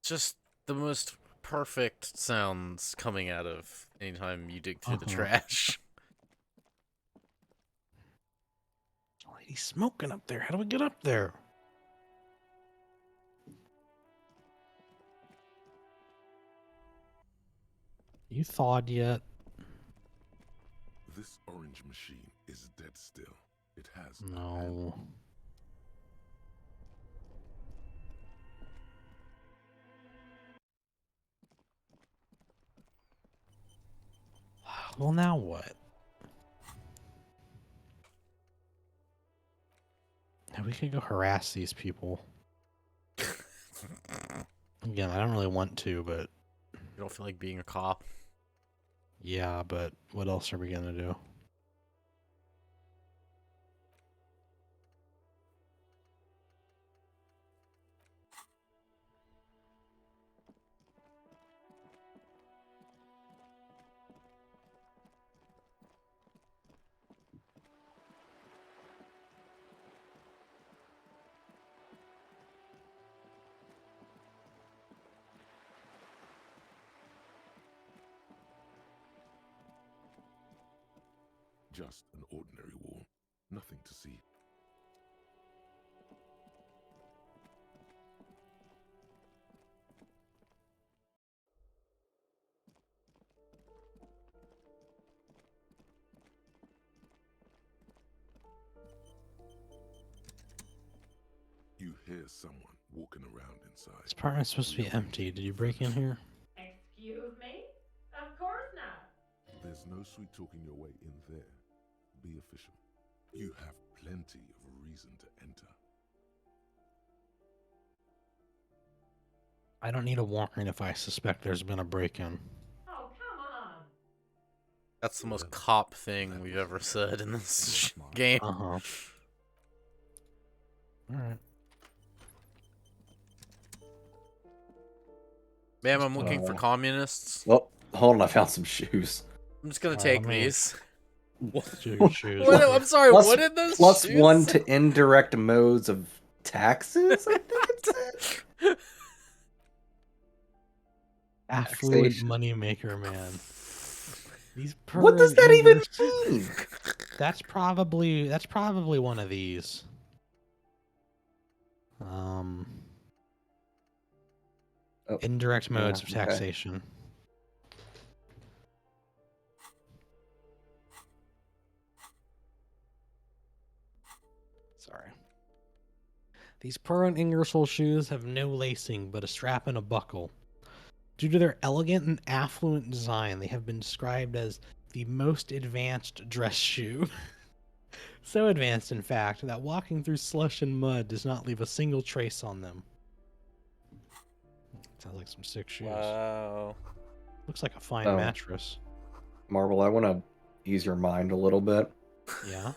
Just the most perfect sounds coming out of anytime you dig through the trash. Lady's smoking up there. How do we get up there? You thawed yet? This orange machine is dead still. It has no. Well, now what? Now we could go harass these people. Again, I don't really want to, but... You don't feel like being a cop? Yeah, but what else are we gonna do? Just an ordinary wall. Nothing to see. You hear someone walking around inside. This apartment's supposed to be empty. Did you break in here? Excuse me? Of course not. There's no sweet talking your way in there. Be official. You have plenty of reason to enter. I don't need a warrant if I suspect there's been a break-in. Oh, come on. That's the most Well, cop thing that we've was ever said in this smart. game. Uh-huh. All right. Ma'am, I'm looking for communists. Oh, hold on, I found some shoes. I'm just gonna All right, take let me- these. Do your shoes. What? I'm sorry. Plus- what did those Plus shoes 1 say? to indirect modes of taxes, I think it said. Affluent Taxation. moneymaker, man. These What does permanent that even English- mean? That's probably one of these. Oh, Indirect modes of yeah, okay. taxation. Sorry. These permanent Ingersoll shoes have no lacing, but a strap and a buckle. Due to their elegant and affluent design, they have been described as the most advanced dress shoe. So advanced, in fact, that walking through slush and mud does not leave a single trace on them. Sounds like some sick shoes. Wow. Looks like a fine Oh. mattress. Marvel, I want to ease your mind a little bit. Yeah?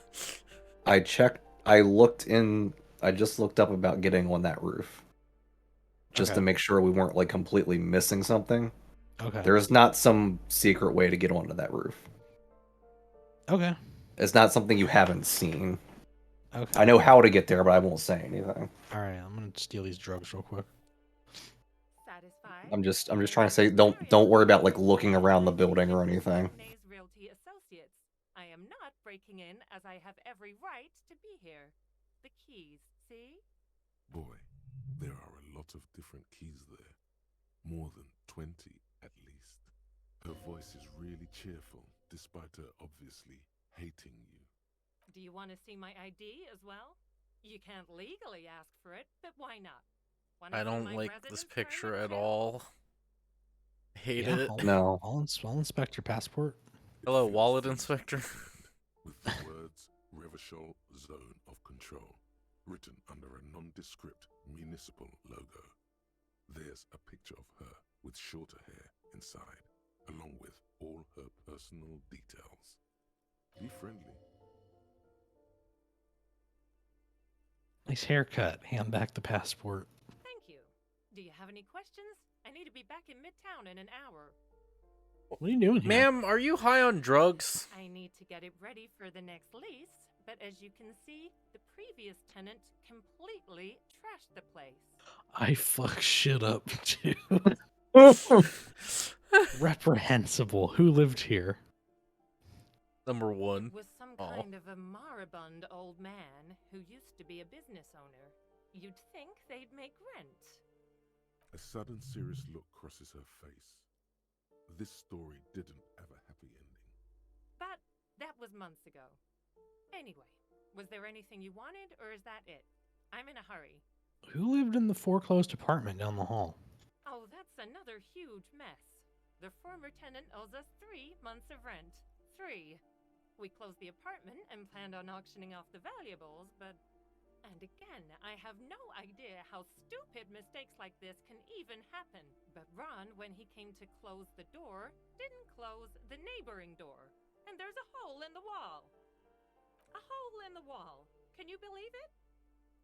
I just looked up about getting on that roof. Just Okay. to make sure we weren't like completely missing something. Okay. There's not some secret way to get onto that roof. Okay. It's not something you haven't seen. Okay. I know how to get there, but I won't say anything. Alright, I'm gonna steal these drugs real quick. Satisfied? I'm just trying to say don't worry about like looking around the building or anything. Realty Associates. I am not breaking in as I have every right to be here. The keys, see? Boy, there are a lot of different keys there. More than 20 at least. Her voice is really cheerful, despite her obviously hating you. Do you want to see my ID as well? You can't legally ask for it, but why not? Wanna I see don't my like residence this picture permit at too? all. Hate Yeah, it. No. I'll inspect your passport. Hello, Feels wallet things inspector. with the words Revachol Zone of Control written under a nondescript municipal logo. There's a picture of her with shorter hair inside, along with all her personal details. Be friendly. Nice haircut. Hand back the passport. Thank you. Do you have any questions? I need to be back in Midtown in an hour. What are you doing here? Ma'am, are you high on drugs? I need to get it ready for the next lease, but as you can see, the previous tenant completely trashed the place. I fuck shit up too. Reprehensible. Who lived here? Number one. Was some Aw. kind of a moribund old man who used to be a business owner. You'd think they'd make rent. A sudden serious look crosses her face. This story didn't have a happy ending. But that was months ago. Anyway, was there anything you wanted, or is that it? I'm in a hurry. Who lived in the foreclosed apartment down the hall? Oh, that's another huge mess. The former tenant owes us 3 months of rent. 3. We closed the apartment and planned on auctioning off the valuables, but... And again, I have no idea how stupid mistakes like this can even happen. But Ron, when he came to close the door, didn't close the neighboring door. And there's a hole in the wall. A hole in the wall. Can you believe it?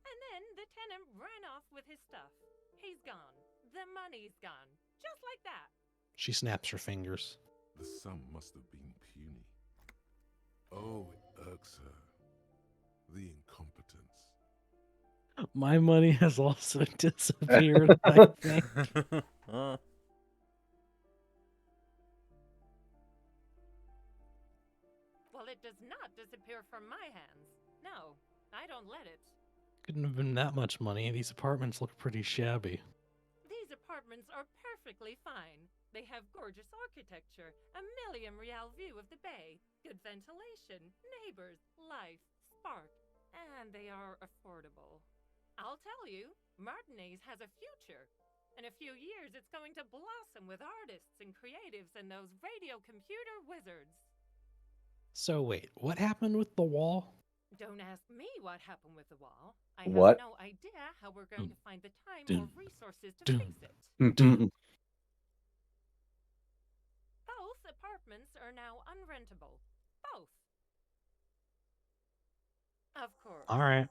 And then the tenant ran off with his stuff. He's gone. The money's gone. Just like that. She snaps her fingers. The sum must have been puny. Oh, it irks her. The incompetence. My money has also disappeared, I think. Well, it does not disappear from my hands. No, I don't let it. Couldn't have been that much money. These apartments look pretty shabby. These apartments are perfectly fine. They have gorgeous architecture, a million-real view of the bay, good ventilation, neighbors, life, spark, and they are affordable. I'll tell you, Martinez has a future. In a few years, it's going to blossom with artists and creatives and those radio computer wizards. So wait, what happened with the wall? Don't ask me what happened with the wall. I What? have no idea how we're going to find the time or Dun, resources to dun, fix it. Mm-mm. Both apartments are now unrentable. Both. Of course. All right.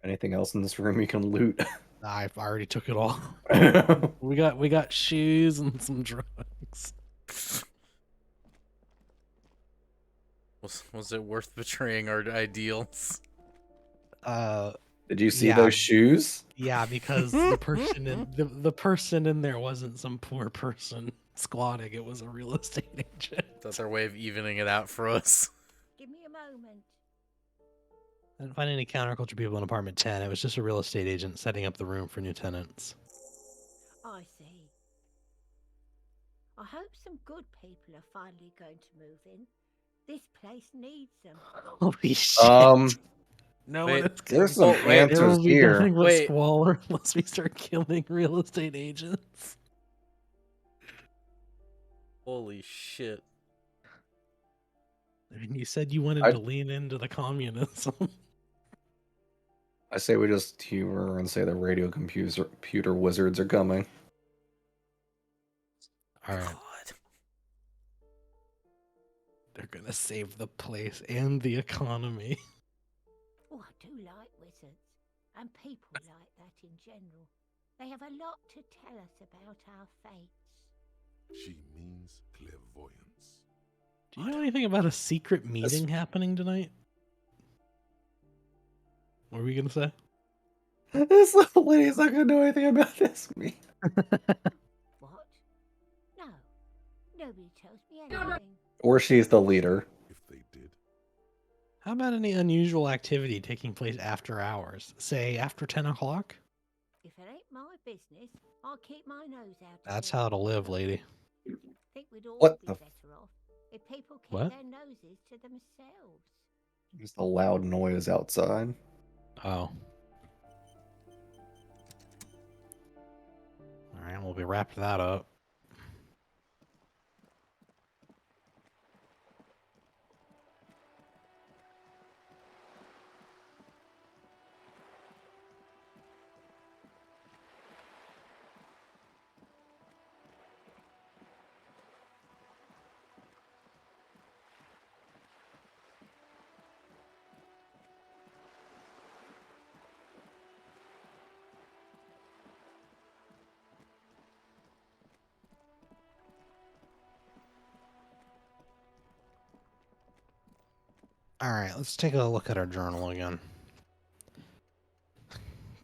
Anything else in this room you can loot? I already took it all. we got shoes and some drugs. Was it worth betraying our ideals? Did you see Yeah. those shoes? Yeah, because the person in the person in there wasn't some poor person squatting. It was a real estate agent. That's our way of evening it out for us. Give me a moment. I didn't find any counterculture people in apartment 10. It was just a real estate agent setting up the room for new tenants. I see. I hope some good people are finally going to move in. This place needs them. Holy shit. No Wait, one is there's gonna- some There answers will be here. nothing but Wait. squalor unless we start killing real estate agents. Holy shit. I mean, you said you wanted to lean into the communism. I say we just humor and say the radio computer wizards are coming. All right. They're gonna save the place and the economy. Oh, I do like wizards. And people like that in general. They have a lot to tell us about our fates. She means clairvoyance. Do you know anything about a secret meeting happening tonight? What were we gonna say? This little lady's not gonna know anything about this me. What? No. Nobody tells me anything. Or she's the leader. If they did. How about any unusual activity taking place after hours? Say after 10 o'clock? If it ain't my business, I'll keep my nose out of That's it. how it'll live, lady. Think we'd all What be the better off if people kept What? their noses to themselves. Just a loud noise outside. Oh. Alright, well, we wrapped that up. Alright, let's take a look at our journal again.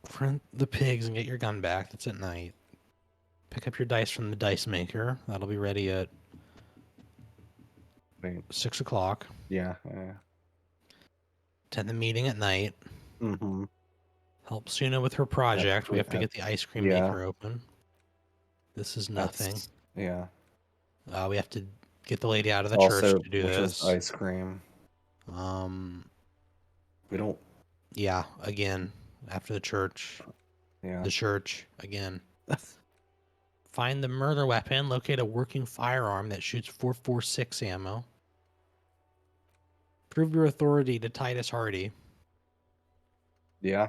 Print the pigs and get your gun back. That's at night. Pick up your dice from the dice maker. That'll be ready at 6 o'clock. Yeah. Attend the meeting at night. Mm-hmm. Help Suna with her project. We have to get the ice cream yeah. maker open. This is nothing. Yeah. We have to get the lady out of the Also, church to do which this. is ice cream. We don't. Yeah, again, after the church. Yeah. The church, again. Find the murder weapon. Locate a working firearm that shoots .456 ammo. Prove your authority to Titus Hardy. Yeah.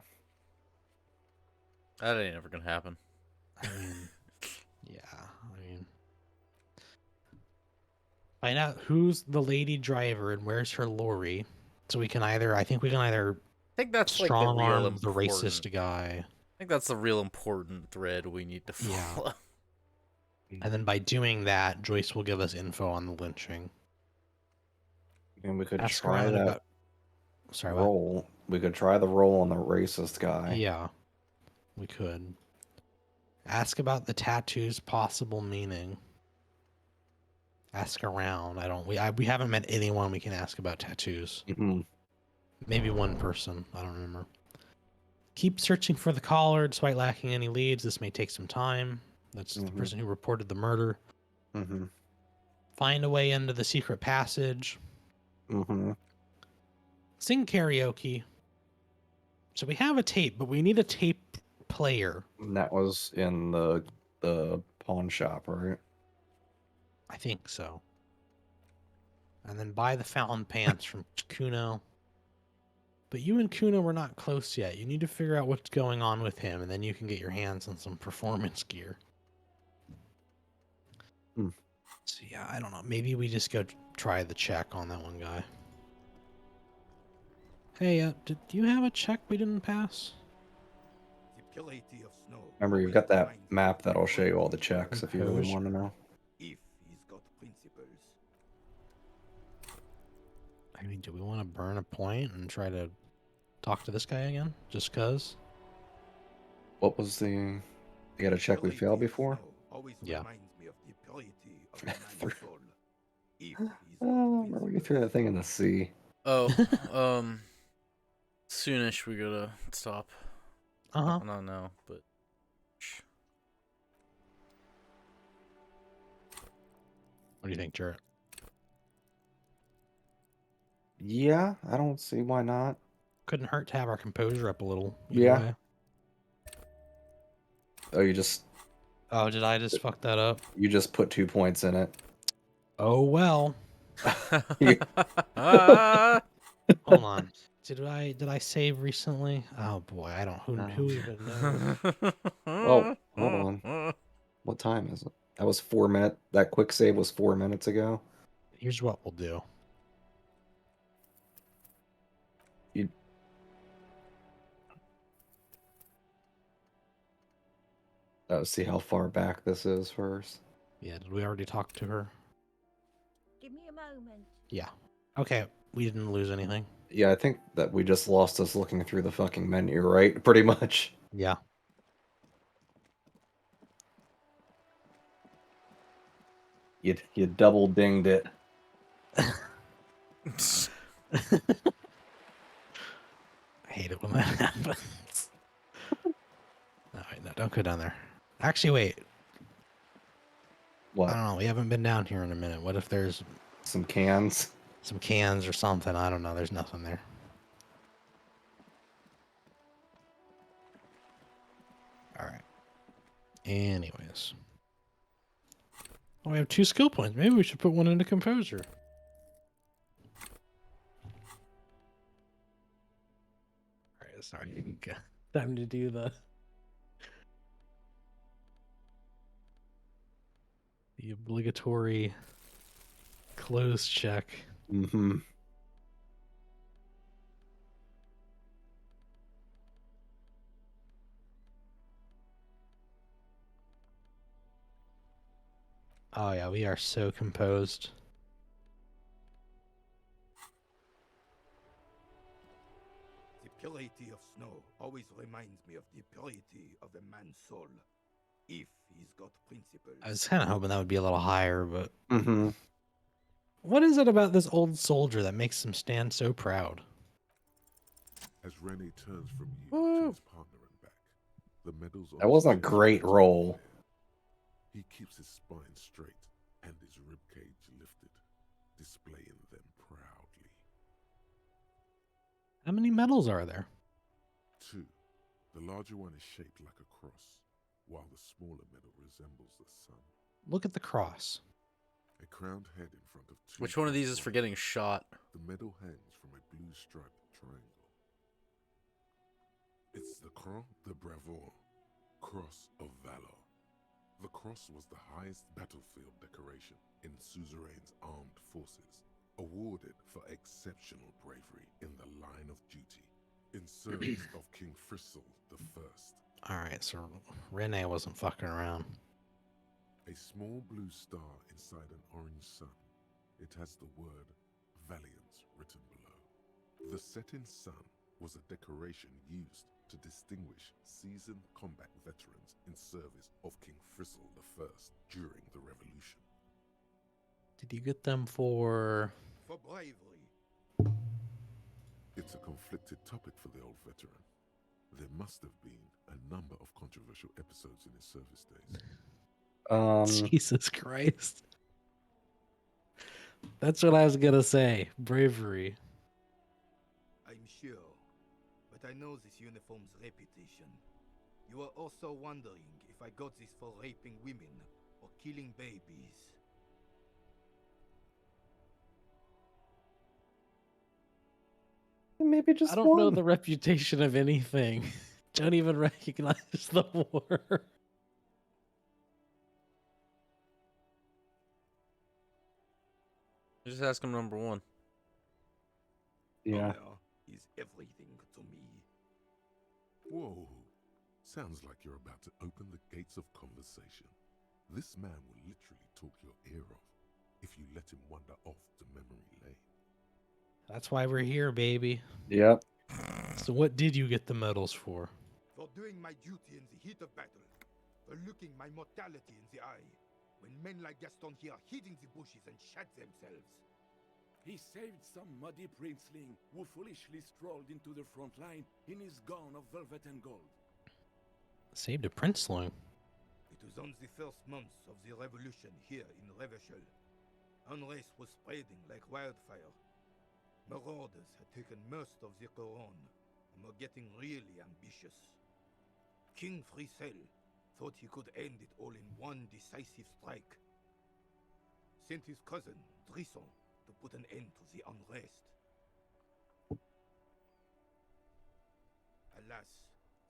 That ain't ever gonna happen. I mean, yeah, I mean. Find out who's the lady driver and where's her lorry. So we can either, I think that's like the strong real arm the racist important- guy. I think that's the real important thread we need to follow. And then by doing that, Joyce will give us info on the lynching. And we could Ask try around that about- Sorry, what? roll. We could try the roll on the racist guy. Yeah, we could. Ask about the tattoo's possible meaning. Ask around. We haven't met anyone we can ask about tattoos. Mm-hmm. Maybe one person. I don't remember. Keep searching for the caller despite lacking any leads. This may take some time. That's the person who reported the murder. Mm-hmm. Find a way into the secret passage. Mm-hmm. Sing karaoke. So we have a tape, but we need a tape player. And that was in the pawn shop, right? I think so. and then buy the fountain pants from Kuno. But you and Kuno were not close yet. You need to figure out what's going on with him, and then you can get your hands on some performance gear. So yeah, I don't know. Maybe we just go try the check on that one guy. Hey, do you have a check we didn't pass? Remember, you've got that map that'll show you all the checks if you really want to know. If he's got principles. I mean, do we want to burn a point and try to talk to this guy again? Just cause? What was the... You got a check we failed before? Yeah. Remember we threw that thing in the sea. Oh, soonish we gotta stop. Not now, but. What do you think, Jarrett? Yeah, I don't see why not. Couldn't hurt to have our composure up a little. Yeah. Way. Oh, you just... Oh, did I just fuck that up? You just put 2 points in it. Oh, well. Hold on. Did I save recently? Oh boy, I don't. Who even knows? Oh, hold on. What time is it? That was 4 minutes. That quick save was 4 minutes ago. Here's what we'll do. See how far back this is first. Yeah, did we already talk to her? Give me a moment. Yeah. Okay, we didn't lose anything. Yeah, I think that we just lost us looking through the fucking menu, right? Pretty much. Yeah. You double dinged it. I hate it when that happens. No, wait, no, don't go down there. Actually, wait. What? I don't know. We haven't been down here in a minute. What if there's some cans? Some cans or something. I don't know. There's nothing there. All right. Anyways. Oh, we have 2 skill points. Maybe we should put one into composer. All right, sorry. Time to do the obligatory close check. Mm-hmm. Oh yeah, we are so composed. The purity of snow always reminds me of the purity of a man's soul, if he's got principles. I was kind of hoping that would be a little higher, but... Mm-hmm. What is it about this old soldier that makes him stand so proud? As Rene turns from you to his partner and back, the medals on that wasn't a great roll. He keeps his spine straight and his ribcage lifted, displaying them proudly. How many medals are there? 2. The larger one is shaped like a cross, while the smaller medal resembles the sun. Look at the cross. A crowned head in front of 2. Which one of these is for getting shot? The medal hangs from a blue striped triangle. It's the Croix de Bravoure, Cross of Valor. The cross was the highest battlefield decoration in suzerain's armed forces, awarded for exceptional bravery in the line of duty, in service of King Frizzle I. Alright, so Rene wasn't fucking around. A small blue star inside an orange sun. It has the word Valiance written below. The setting sun was a decoration used to distinguish seasoned combat veterans in service of King Frizzle I during the Revolution. Did you get them for... For bravery. It's a conflicted topic for the old veteran. There must have been a number of controversial episodes in his service days. Jesus Christ. That's what I was gonna say. Bravery. I'm sure, but I know this uniform's reputation. You are also wondering if I got this for raping women or killing babies. maybe just I don't know one. the reputation of anything. Don't even recognize the war. Just ask him number one. Yeah. Honor is everything to me. Whoa. Sounds like you're about to open the gates of conversation. This man will literally talk your ear off if you let him wander off to memory lane. That's why we're here, baby. Yep. So what did you get the medals for? For doing my duty in the heat of battle. For looking my mortality in the eye. When men like Gaston here hid in the bushes and shat themselves. He saved some muddy princeling who foolishly strolled into the front line in his gown of velvet and gold. Saved a princeling. It was on the first months of the revolution here in Revachol. Unrest was spreading like wildfire. Marauders had taken most of the Couronne and were getting really ambitious. King Frisel thought he could end it all in one decisive strike. Sent his cousin, Drisson, to put an end to the unrest. Alas,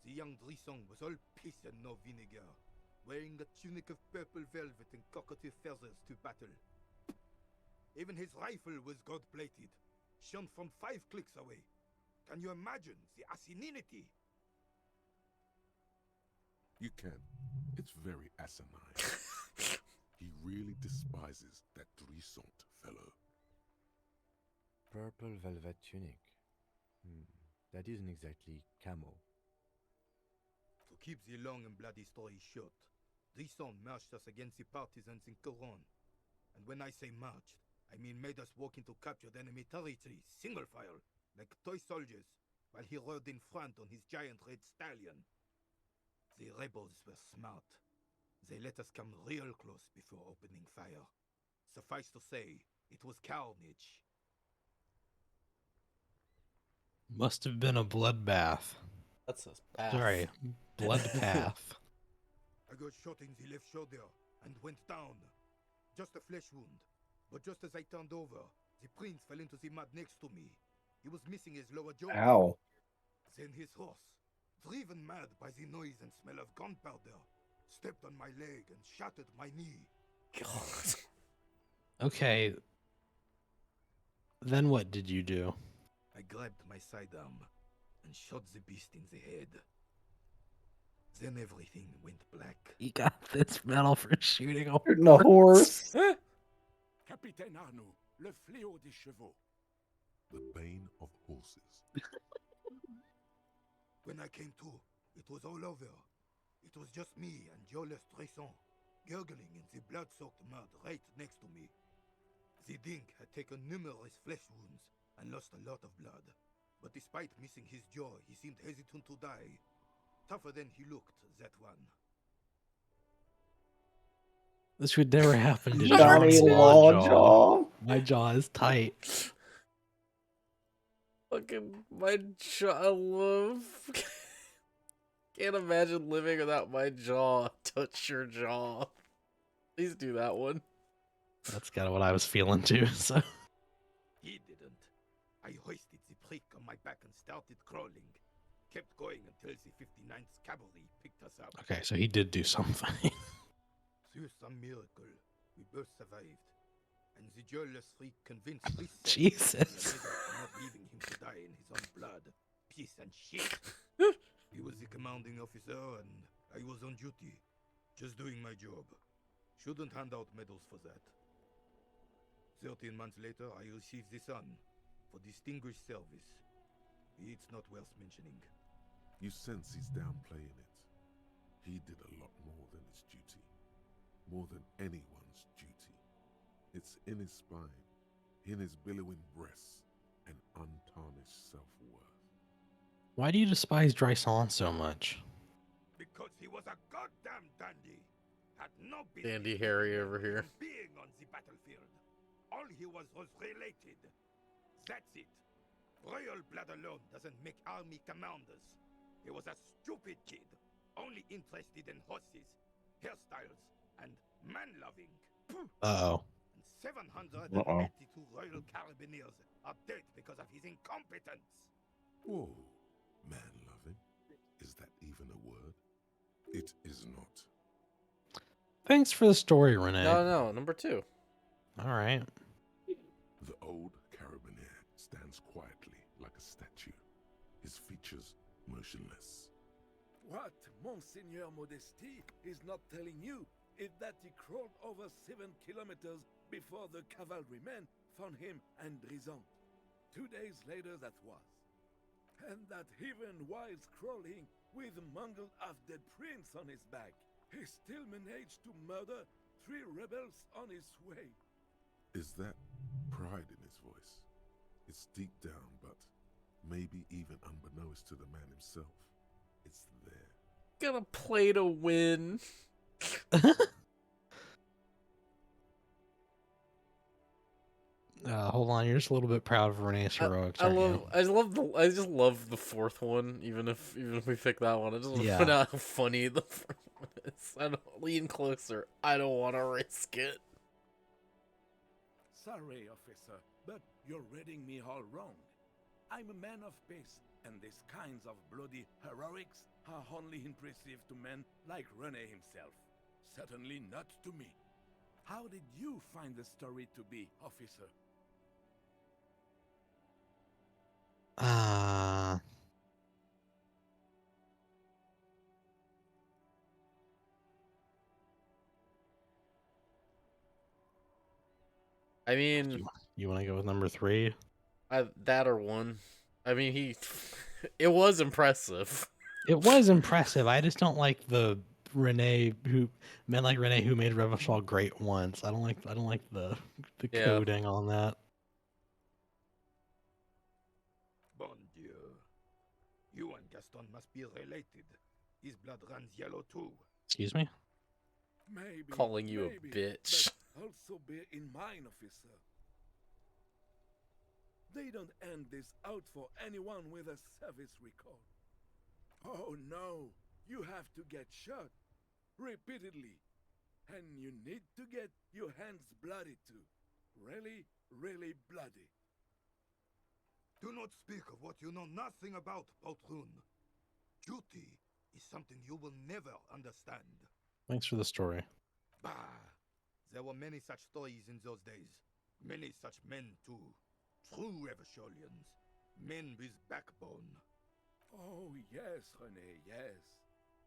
the young Drisson was all piss and no vinegar, wearing a tunic of purple velvet and cockatiel feathers to battle. Even his rifle was gold-plated, shone from 5 clicks away. Can you imagine the asininity? You can. It's very asinine. He really despises that Drissant fellow. Purple velvet tunic. That isn't exactly camo. To keep the long and bloody story short, Drisson marched us against the partisans in Couronne. And when I say marched, I mean made us walk into captured enemy territory, single file, like toy soldiers, while he rode in front on his giant red stallion. The rebels were smart. They let us come real close before opening fire. Suffice to say, it was carnage. Must have been a bloodbath. That's a bath. Sorry, bloodbath. I got shot in the left shoulder and went down. Just a flesh wound. But just as I turned over, the prince fell into the mud next to me. He was missing his lower jaw. Ow. Then his horse, driven mad by the noise and smell of gunpowder, stepped on my leg and shattered my knee. God. Okay. Then what did you do? I grabbed my sidearm and shot the beast in the head. Then everything went black. You got this medal for shooting a Shooting a horse. Capitaine Arnoux, le fléau des chevaux. The bane of horses. When I came to, it was all over. It was just me and Jolas Tresson, gurgling in the blood-soaked mud right next to me. The Dink had taken numerous flesh wounds and lost a lot of blood. But despite missing his jaw, he seemed hesitant to die. Tougher than he looked, that one. This would never happen to Johnny Johnny Lawjaw. My jaw is tight. Fucking my jaw. I love. Can't imagine living without my jaw. Touch your jaw. Please do that one. That's kind of what I was feeling too. So He didn't. I hoisted the prick on my back and started crawling. Kept going until the 59th Cavalry picked us up. okay, so he did do something. Through some miracle, we both survived. And the jealous freak convinced Frisel Jesus. not leaving him to die in his own blood. Piece and shit. He was the commanding officer and I was on duty. Just doing my job. Shouldn't hand out medals for that. 13 months later, I received the Sun for distinguished service. It's not worth mentioning. You sense he's downplaying it. He did a lot more than his duty. More than anyone's duty. It's in his spine, in his billowing breasts, and untarnished self-worth. Why do you despise Dryson so much? Because he was a goddamn dandy. Had no Dandy Harry over here. being on the battlefield. All he was related. That's it. Royal blood alone doesn't make army commanders. He was a stupid kid, only interested in horses, hairstyles, and man-loving. Uh-oh. 782 Royal Carabineers are dead because of his incompetence. Thanks for the story, Renee. No, number 2. All right. The old carabiner stands quietly like a statue, his features motionless. What Monseigneur Modesty is not telling you is that he crawled over 7 kilometers before the cavalrymen found him and Drison. 2 days later that was. And that even while crawling with a mangled half-dead prince on his back, he still managed to murder 3 rebels on his way. Is that pride in his voice? It's deep down, but maybe even unbeknownst to the man himself, it's there. Gonna play to win. Hold on, you're just a little bit proud of Renee's heroics, aren't you? I just love the 4th one, even if we pick that one. I just want to point out how funny the 4th one is. I don't lean closer. I don't want to risk it. Sorry, officer, but you're reading me all wrong. I'm a man of peace, and these kinds of bloody heroics are only impressive to men like Rene himself. Certainly not to me. How did you find the story to be, officer? I mean, you want to go with number 3? That or 1. I mean, it was impressive. It was impressive. I just don't like the men like Renee who made Revachol great once. I don't like the coding on that. Bon Dieu. You and Gaston must be related. His blood runs yellow too. Excuse me? Maybe. Calling you a bitch. But also bear in mind, officer. They don't end this out for anyone with a service record. Oh no, you have to get shot repeatedly. And you need to get your hands bloody too. Really, really bloody. Do not speak of what you know nothing about, Poltroon. Duty is something you will never understand. Thanks for the story. Bah! There were many such stories in those days. Many such men too. True Revacholians. Men with backbone. Oh yes, René, yes.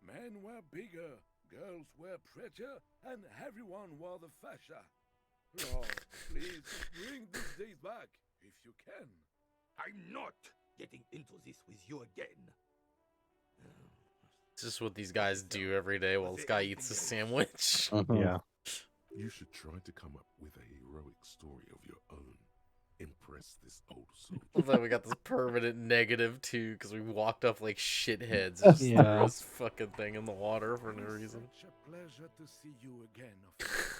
Men were bigger, girls were prettier, and everyone wore the fascia. Lord, please bring these days back, if you can. I'm not getting into this with you again. It's just what these guys do every day while this guy eats a sandwich. Yeah. You should try to come up with a heroic story of your own. Impress this old soul. Love that we got this permanent negative too, because we walked up like shitheads. Just threw this fucking thing in the water for no reason. Such a pleasure to see you again, officer.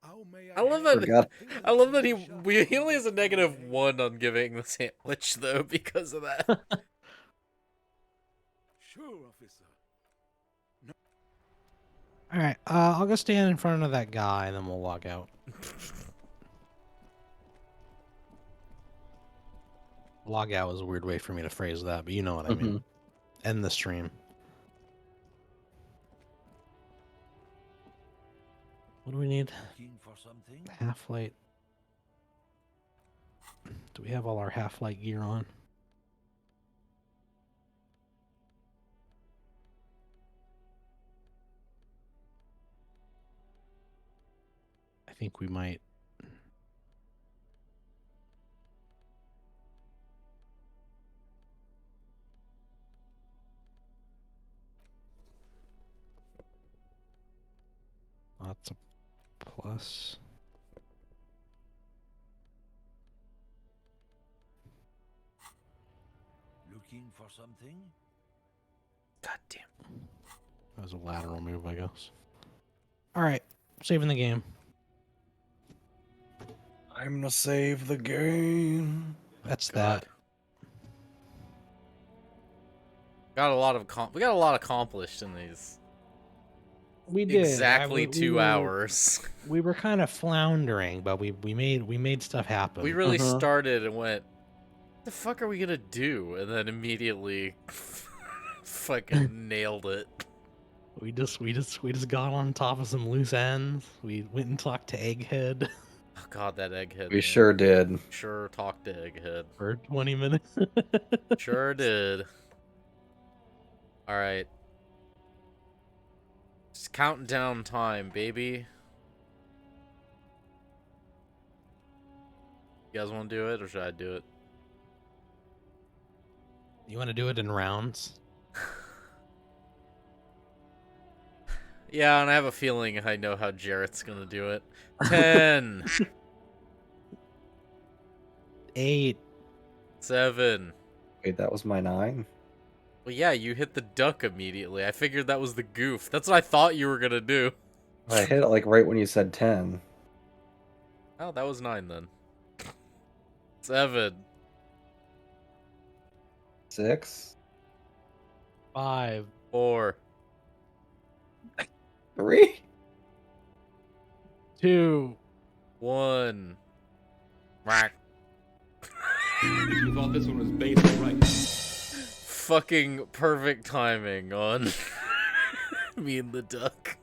How may I love that. I love that he only has a -1 on giving the sandwich though because of that. Sure, officer. No. All right, I'll go stand in front of that guy, and then we'll walk out. Log out is a weird way for me to phrase that, but you know what I mean. End the stream. What do we need? Looking for something? Half-light. Do we have all our half-light gear on? I think we might. That's a plus. Looking for something? God damn. That was a lateral move, I guess. Alright, saving the game. I'm gonna save the game. That's that. Got a lot accomplished in these. We did exactly 2 hours. We were kind of floundering, but we made stuff happen. We really started and went, "What the fuck are we gonna do?" And then immediately, fucking nailed it. We just got on top of some loose ends. We went and talked to Egghead Oh god, that egghead. We man. sure did. Sure talked to egghead. for 20 minutes. Sure did. All right. Just counting down time, baby. You guys want to do it, or should I do it? You want to do it in rounds? Yeah, and I have a feeling I know how Jarrett's gonna do it. 10, 8, 7. Wait, that was my 9? Well, yeah, you hit the duck immediately. I figured that was the goof. That's what I thought you were gonna do. I hit it like right when you said 10. Oh, that was 9 then. 7, 6, 5, 4, 3. 2. 1. Rack. You thought this one was bait, right? Fucking perfect timing on me and the duck.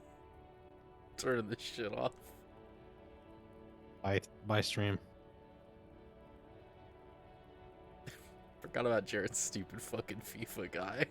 Turn this shit off. Bye stream. Forgot about Jarrett's stupid fucking FIFA guy.